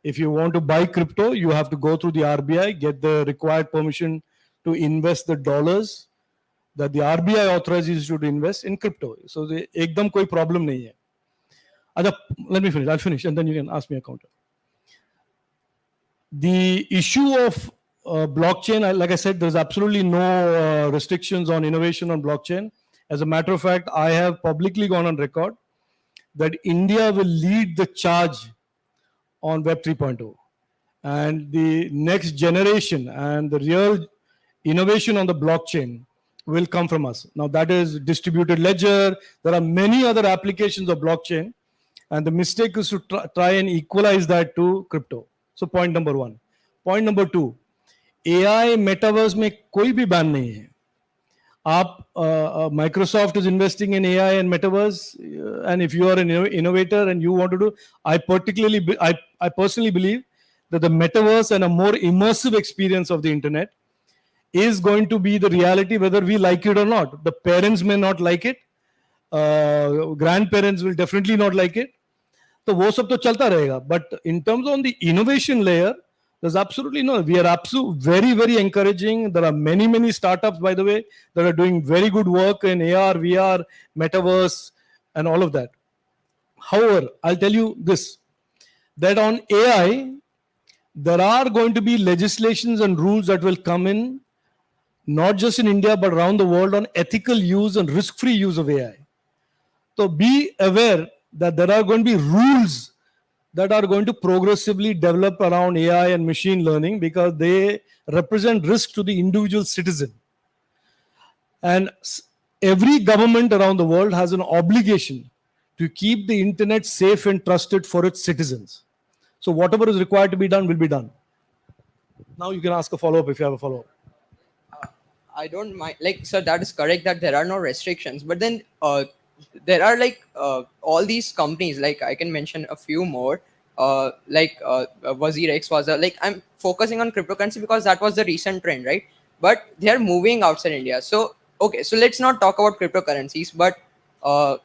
If you want to buy crypto, you have to go through the RBI, get the required permission to invest the dollars that the RBI authorizes you to invest in crypto. So the ekdam koi problem nahi hai. Let me finish. I'll finish and then you can ask me a counter. The issue of blockchain, like I said, there's absolutely no restrictions on innovation on blockchain. As a matter of fact, I have publicly gone on record that India will lead the charge on Web 3.0. And the next generation and the real innovation on the blockchain will come from us. Now that is distributed ledger. There are many other applications of blockchain. And the mistake is to try and equalize that to crypto. So point number one. Point number two, AI metaverse में कोई भी ban नहीं है. Microsoft is investing in AI and metaverse, and if you are an innovator and you want to do, I personally believe that the metaverse and a more immersive experience of the internet is going to be the reality, whether we like it or not. The parents may not like it, grandparents will definitely not like it. So वो सब तो चलता रहेगा. But in terms of the innovation layer, there's absolutely no. We are very, very encouraging. There are many startups, by the way, that are doing very good work in AR, VR, metaverse, and all of that. However, I'll tell you this, that on AI, there are going to be legislations and rules that will come in, not just in India, but around the world on ethical use and risk-free use of AI. So be aware that there are going to be rules that are going to progressively develop around AI and machine learning because they represent risk to the individual citizen. And every government around the world has an obligation to keep the internet safe and trusted for its citizens. So whatever is required to be done will be done. Now you can ask a follow-up if you have a follow-up. I don't mind, like, sir, that is correct that there are no restrictions, but then there are like all these companies, like I can mention a few more, like WazirX was like, I'm focusing on cryptocurrency because that was the recent trend, right? But they are moving outside India. So okay, so let's not talk about cryptocurrencies, but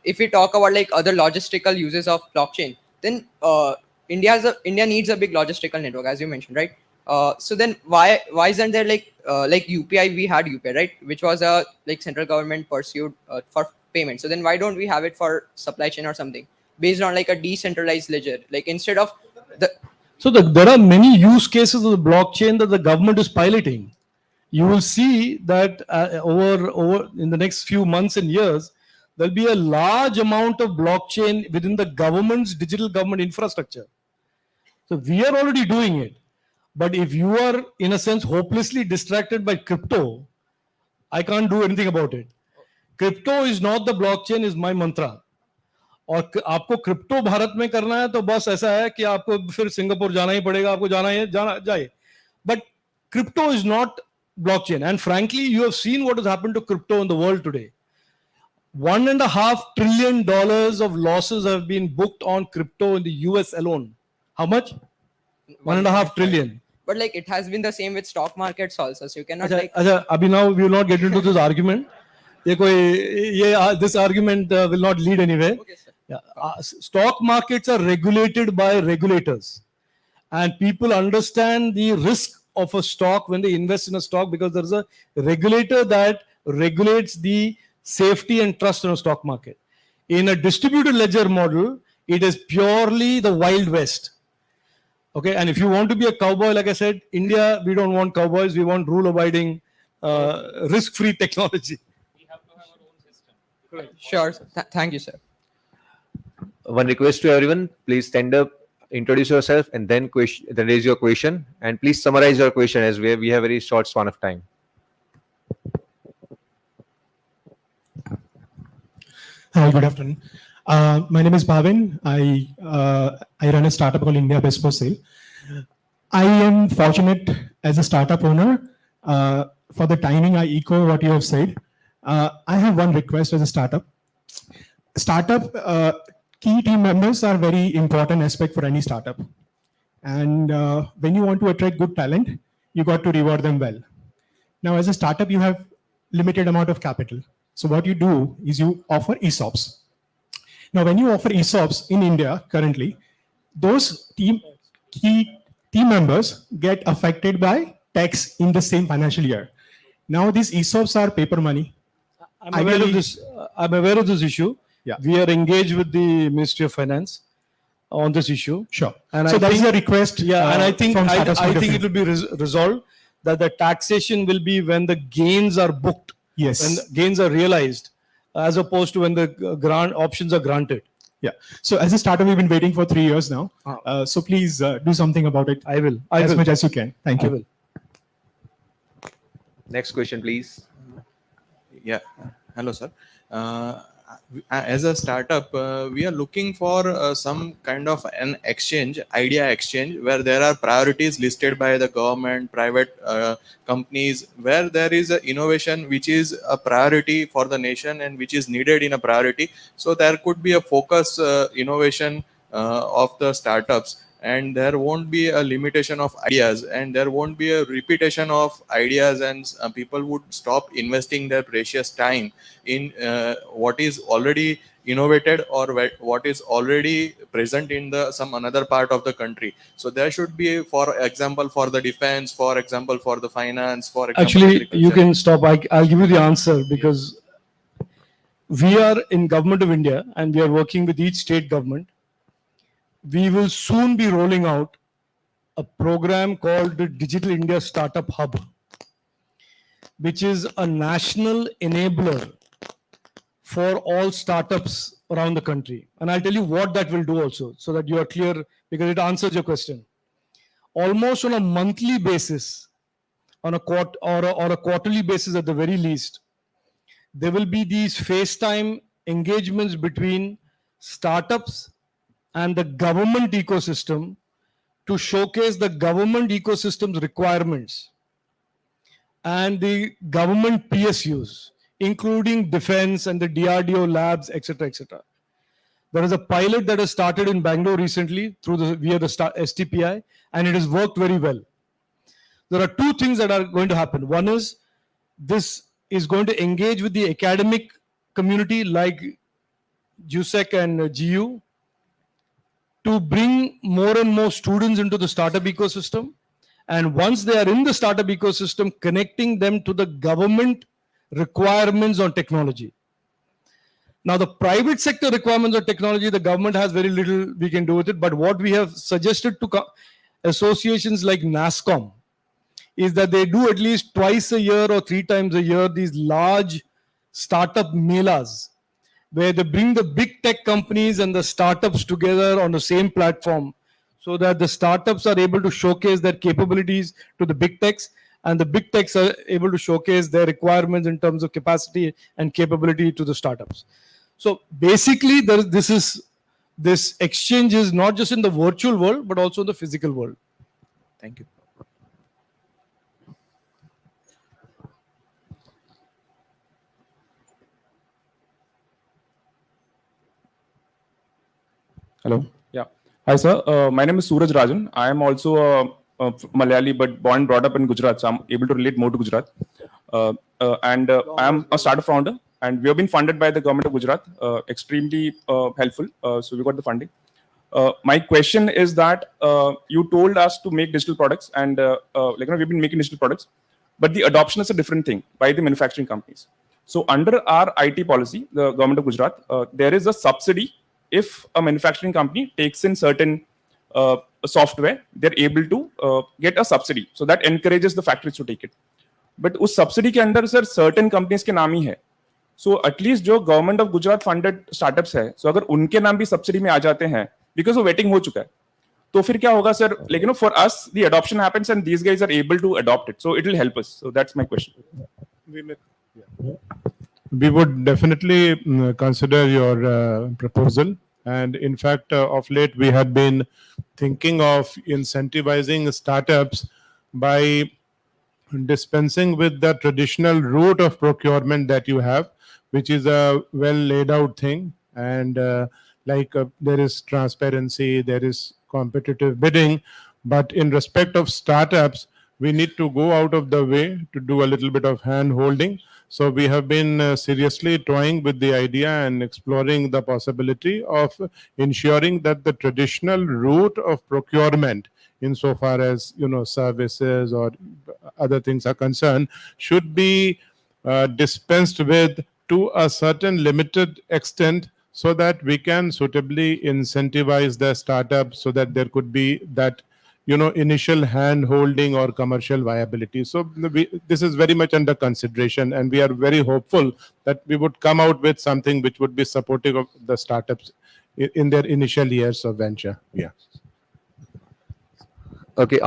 if we talk about like other logistical uses of blockchain, then India needs a big logistical network, as you mentioned, right? So then why isn't there like UPI? We had UPI, right, which was a like central government pursued for payment. So then why don't we have it for supply chain or something based on like a decentralized ledger, like instead of the So there are many use cases of the blockchain that the government is piloting. You will see that over in the next few months and years, there'll be a large amount of blockchain within the government's digital government infrastructure. So we are already doing it. But if you are, in a sense, hopelessly distracted by crypto, I can't do anything about it. Crypto is not the blockchain, is my mantra. और आपको crypto Bharat में करना है तो बस ऐसा है कि आपको फिर सिंगापुर जाना ही पड़ेगा, आपको जाना जाए. But crypto is not blockchain. And frankly, you have seen what has happened to crypto in the world today. $1.5 trillion of losses have been booked on crypto in the US alone. How much? 1.5 trillion. but like it has been the same with stock markets also. So you cannot अच्छा, like अच्छा, अभी now we will not get into this argument. This argument will not lead anywhere. okay, sir. Yeah. Stock markets are regulated by regulators, and people understand the risk of a stock when they invest in a stock because there's a regulator that regulates the safety and trust in a stock market. In a distributed ledger model, it is purely the Wild West. Okay, and if you want to be a cowboy, like I said, India, we don't want cowboys. We want rule-abiding, risk-free technology. Sure. Thank you, sir. One request to everyone: please stand up, introduce yourself, and then raise your question. And please summarize your question as we have very short span of time. Hi, good afternoon. My name is Bhavin. I run a startup called India Best for Sale. I am fortunate as a startup owner. For the timing, I echo what you have said. I have one request as a startup. Key team members are very important aspect for any startup. And when you want to attract good talent, you got to reward them well. Now, as a startup, you have limited amount of capital. So what you do is you offer ESOPs. Now, when you offer ESOPs in India currently, those key team members get affected by tax in the same financial year. Now, these ESOPs are paper money. I'm aware of this. I'm aware of this issue. Yeah. We are engaged with the Ministry of Finance on this issue. Sure. And So I that is think- a request. Yeah, and I think from startups point of it view. will be resolved that the taxation will be when the gains are booked, Yes. when the gains are realized, as opposed to when the grant options are granted. Yeah. So as a startup, we've been waiting for 3 years now. So please do something about it. I will. As much as you can. Thank I you. will. Next question, please. Yeah, hello, sir. As a startup, we are looking for some kind of an exchange, idea exchange, where there are priorities listed by the government, private companies, where there is a innovation which is a priority for the nation and which is needed in a priority. So there could be a focus innovation of the startups, and there won't be a limitation of ideas, and there won't be a repetition of ideas, and people would stop investing their precious time in what is already innovated or what is already present in the some another part of the country. So there should be, for example, for the defense, for example, for the finance, for example, Actually, you agriculture. can stop. I'll give you the answer because we are in Government of India and we are working with each state government. We will soon be rolling out a program called the Digital India Startup Hub, which is a national enabler for all startups around the country. And I'll tell you what that will do also, so that you are clear, because it answers your question. Almost on a monthly basis, on a quarterly basis at the very least, there will be these FaceTime engagements between startups and the government ecosystem to showcase the government ecosystem's requirements and the government PSUs, including defense and the DRDO labs, etc., etc. There is a pilot that has started in Bangalore recently via the STPI, and it has worked very well. There are two things that are going to happen. One is this is going to engage with the academic community like JUSEC and GU to bring more and more students into the startup ecosystem And once they are in the startup ecosystem, connecting them to the government requirements on technology. Now, the private sector requirements on technology, the government has very little we can do with it. But what we have suggested to associations like NASSCOM is that they do at least twice a year or 3 times a year these large startup melas, where they bring the big tech companies and the startups together on the same platform, so that the startups are able to showcase their capabilities to the big techs, and the big techs are able to showcase their requirements in terms of capacity and capability to the startups. So basically, this exchange is not just in the virtual world, but also in the physical world. Thank you. Hello. Yeah. Hi, sir. My name is Suraj Rajan. I am also a Malayali, but born and brought up in Gujarat, so I'm able to relate more to Gujarat. I am a startup founder, and we have been funded by the government of Gujarat. Extremely helpful. So we got the funding. My question is that you told us to make digital products, and we've been making digital products, but the adoption is a different thing by the manufacturing companies. So under our IT policy, the government of Gujarat, there is a subsidy. If a manufacturing company takes in certain software, they're able to get a subsidy. So that encourages the factories to take it. But उस subsidy के अंदर sir certain companies के नाम ही है. So at least जो government of Gujarat funded startups है, so अगर उनके नाम भी subsidy में आ जाते हैं, because वो vetting हो चुका है, तो फिर क्या होगा sir? Like, you know, for us the adoption happens and these guys are able to adopt it. So it will help us. So that's my question. We would definitely consider your proposal. And in fact, of late, we had been thinking of incentivizing startups by dispensing with the traditional route of procurement that you have, which is a well laid out thing. And there is transparency, there is competitive bidding. But in respect of startups, we need to go out of the way to do a little bit of hand holding. So we have been seriously toying with the idea and exploring the possibility of ensuring that the traditional route of procurement, insofar as services or other things are concerned, should be dispensed with to a certain limited extent, so that we can suitably incentivize the startup, so that there could be that initial hand holding or commercial viability. So this is very much under consideration, and we are very hopeful that we would come out with something which would be supportive of the startups in their initial years of venture. Yeah. Okay.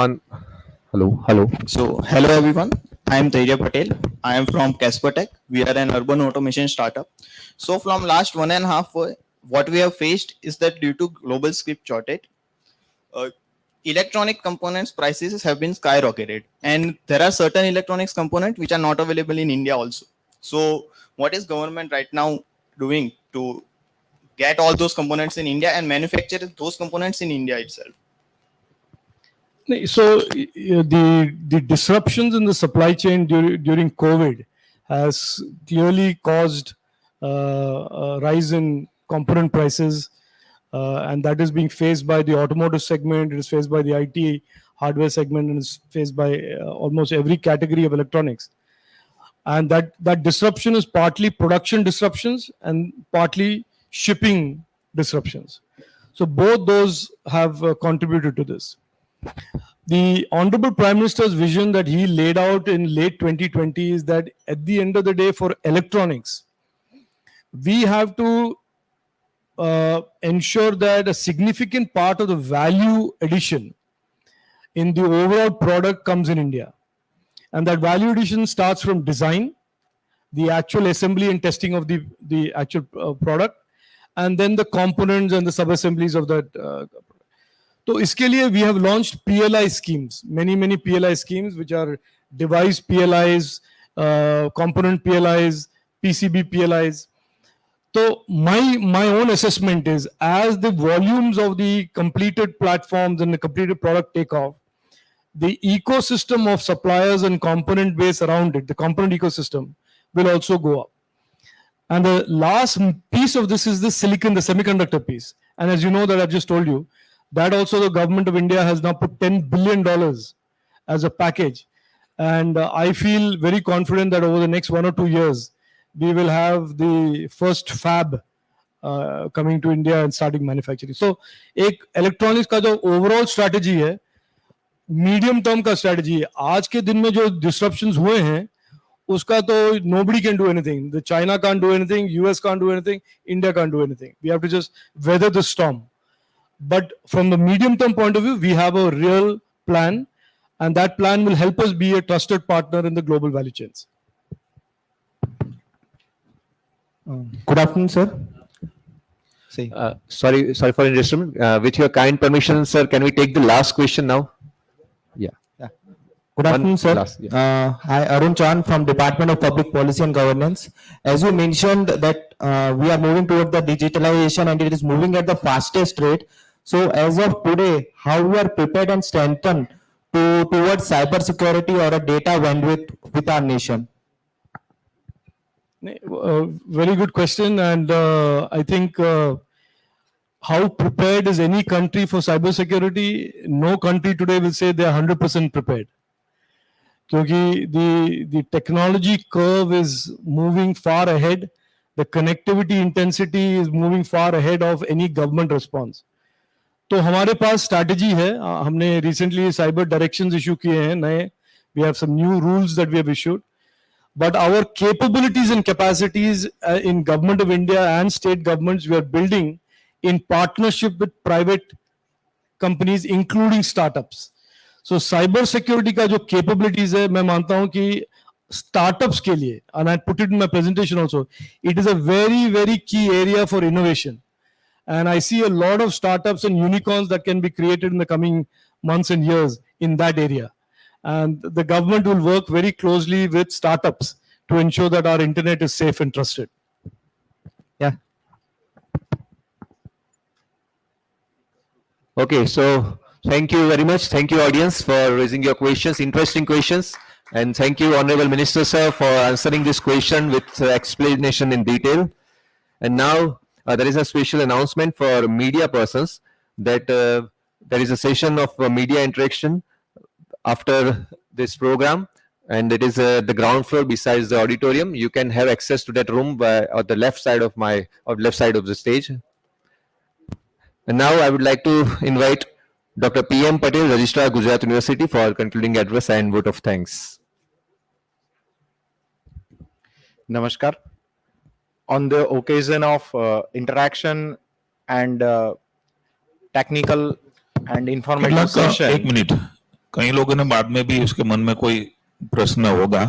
Hello. So, hello everyone. I am Teja Patel. I am from Casper Tech. We are an urban automation startup. So, from last 1.5 years, what we have faced is that due to global chip shortage, electronic components prices have been skyrocketed, and there are certain electronics components which are not available in India also. So, what is government right now doing to get all those components in India and manufacture those components in India itself? So the disruptions in the supply chain during COVID has clearly caused a rise in component prices, and that is being faced by the automotive segment, it is faced by the IT hardware segment, and is faced by almost every category of electronics. And that disruption is partly production disruptions and partly shipping disruptions. So both those have contributed to this. The Honorable Prime Minister's vision that he laid out in late 2020 is that at the end of the day, for electronics, we have to ensure that a significant part of the value addition in the overall product comes in India. And that value addition starts from design, the actual assembly and testing of the actual product, and then the components and the sub-assemblies of that. So, iske liye we have launched PLI schemes, many PLI schemes, which are device PLIs, component PLIs, PCB PLIs. So, my own assessment is, as the volumes of the completed platforms and the completed product take off, the ecosystem of suppliers and component base around it, the component ecosystem, will also go up. And the last piece of this is the silicon, the semiconductor piece. And as you know, that I've just told you, that also the government of India has now put $10 billion as a package. And I feel very confident that over the next 1 or 2 years, we will have the first fab coming to India and starting manufacturing. So, एक electronics का जो overall strategy है, medium term का strategy है. आज के दिन में जो disruptions हुए हैं, उसका तो nobody can do anything. The China can't do anything, US can't do anything, India can't do anything. We have to just weather the storm. But from the medium term point of view, we have a real plan, and that plan will help us be a trusted partner in the global value chains. Good afternoon, sir. Sorry for interruption. With your kind permission, sir, can we take the last question now? Yeah. Good One afternoon, sir. last, yeah. Hi, Arun Chan from Department of Public Policy and Governance. As you mentioned that we are moving toward the digitalization and it is moving at the fastest rate. So as of today, how we are prepared and strengthened towards cyber security or a data bandwidth with our nation? Very good question, and I think how prepared is any country for cybersecurity? No country today will say they are 100% prepared. Because the technology curve is moving far ahead, the connectivity intensity is moving far ahead of any government response. तो हमारे पास strategy है, हमने recently cyber directions issue किए हैं नए, we have some new rules that we have issued. But our capabilities and capacities in government of India and state governments, we are building in partnership with private companies, including startups. So cyber security का जो capabilities है, मैं मानता हूँ कि startups के लिए, and I put it in my presentation also, it is a very, very key area for innovation. And I see a lot of startups and unicorns that can be created in the coming months and years in that area. And the government will work very closely with startups to ensure that our internet is safe and trusted. Yeah. Okay, so thank you very much. Thank you, audience, for raising your questions, interesting questions. And thank you, Honorable Minister, sir, for answering this question with explanation in detail. And now there is a special announcement for media persons that there is a session of media interaction after this program, and it is the ground floor besides the auditorium. You can have access to that room on the left side of the stage. And now I would like to invite Dr. P.M. Patel, Registrar, Gujarat University, for concluding address and vote of thanks. Namaskar. On the occasion of interaction and technical and informative session. एक minute, कई लोगों ने बाद में भी उसके मन में कोई प्रश्न होगा.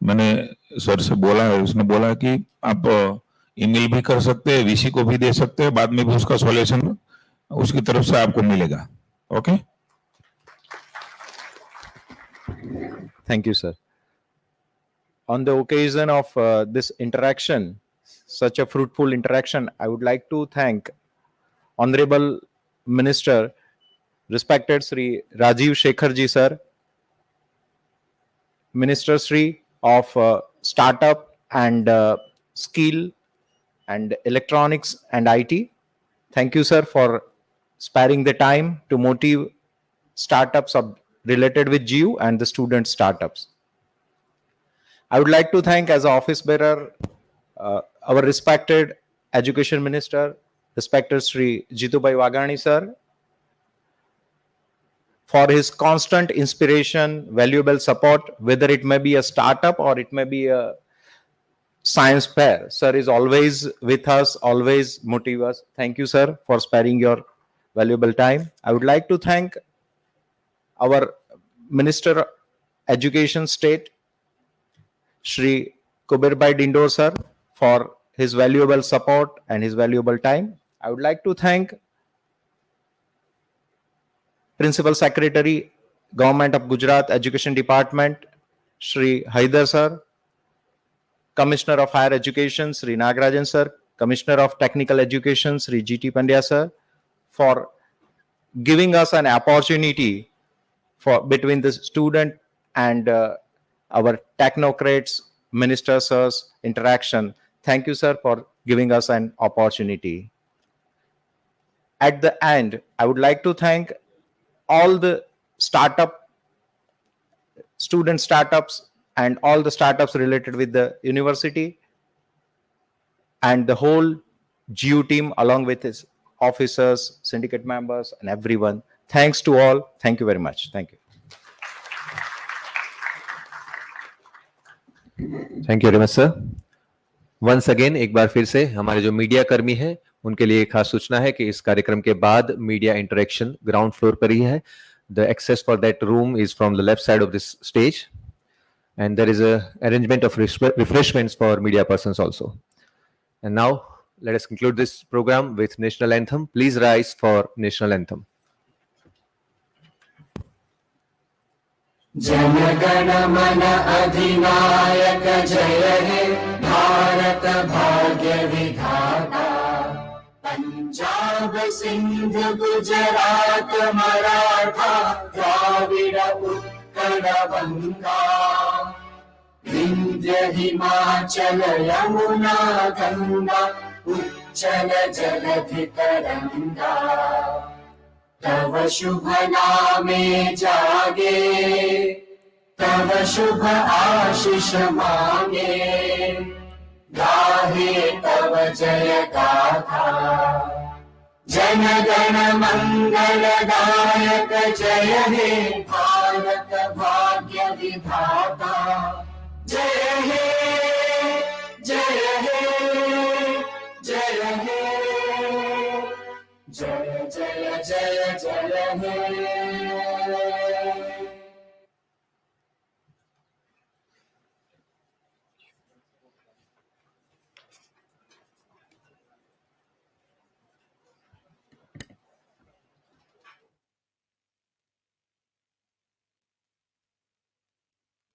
मैंने सर से बोला है, उसने बोला कि आप ईमेल भी कर सकते हैं, वीसी को भी दे सकते हैं, बाद में भी उसका सॉल्यूशन उसकी तरफ से आपको मिलेगा. Okay? Thank you, sir. On the occasion of this interaction, such a fruitful interaction, I would like to thank Honorable Minister, respected Shri Rajeev Chandrasekhar ji sir, Minister Shri of Startup and Skill and Electronics and IT. Thank you, sir, for sparing the time to motive startups related with GU and the student startups. I would like to thank, as office bearer, our respected Education Minister, respected Shri Jitubai Wagani sir, for his constant inspiration, valuable support, whether it may be a startup or it may be a science fair. Sir is always with us, always motive us. Thank you, sir, for sparing your valuable time. I would like to thank our Minister Education State, Shri Kubirbai Dindor sir, for his valuable support and his valuable time. I would like to thank Principal Secretary, Government of Gujarat Education Department, Shri Haidar sir, Commissioner of Higher Education, Shri Nagarajan sir, Commissioner of Technical Education, Shri G.T. Pandya sir, for giving us an opportunity for between the student and our technocrats, ministers' interaction. Thank you, sir, for giving us an opportunity. At the end, I would like to thank all the startup student startups, and all the startups related with the university, and the whole GU team along with its officers, syndicate members, and everyone. Thanks to all. Thank you very much. Thank you. Thank you very much sir. Once again एक बार फिर से हमारे जो media कर्मी हैं उनके लिए एक खास सूचना है कि इस कार्यक्रम के बाद मीडिया इंटरेक्शन ग्राउंड फ्लोर पर ही है. The access for that room is from the left side of this stage and there is a arrangement of refreshments for media persons also. And now let us conclude this program with national anthem. Please rise for national anthem. Jana Gana मन अधिनायक जय हे भारत भाग्य विधाता. पंजाब सिंध गुजरात मराठा द्राविड़ उत्कल गंगा. विंध्य हिमाचल यमुना गंगा उच्चल जलधि तरंगा. तव शुभ नामे जागे तव शुभ आशीष मांगे. गाहे तव जय गाथा. जन गण मंगलदायक जय हे भारत भाग्य विधाता. जय हे जय हे जय हे जय जय जय जय हे.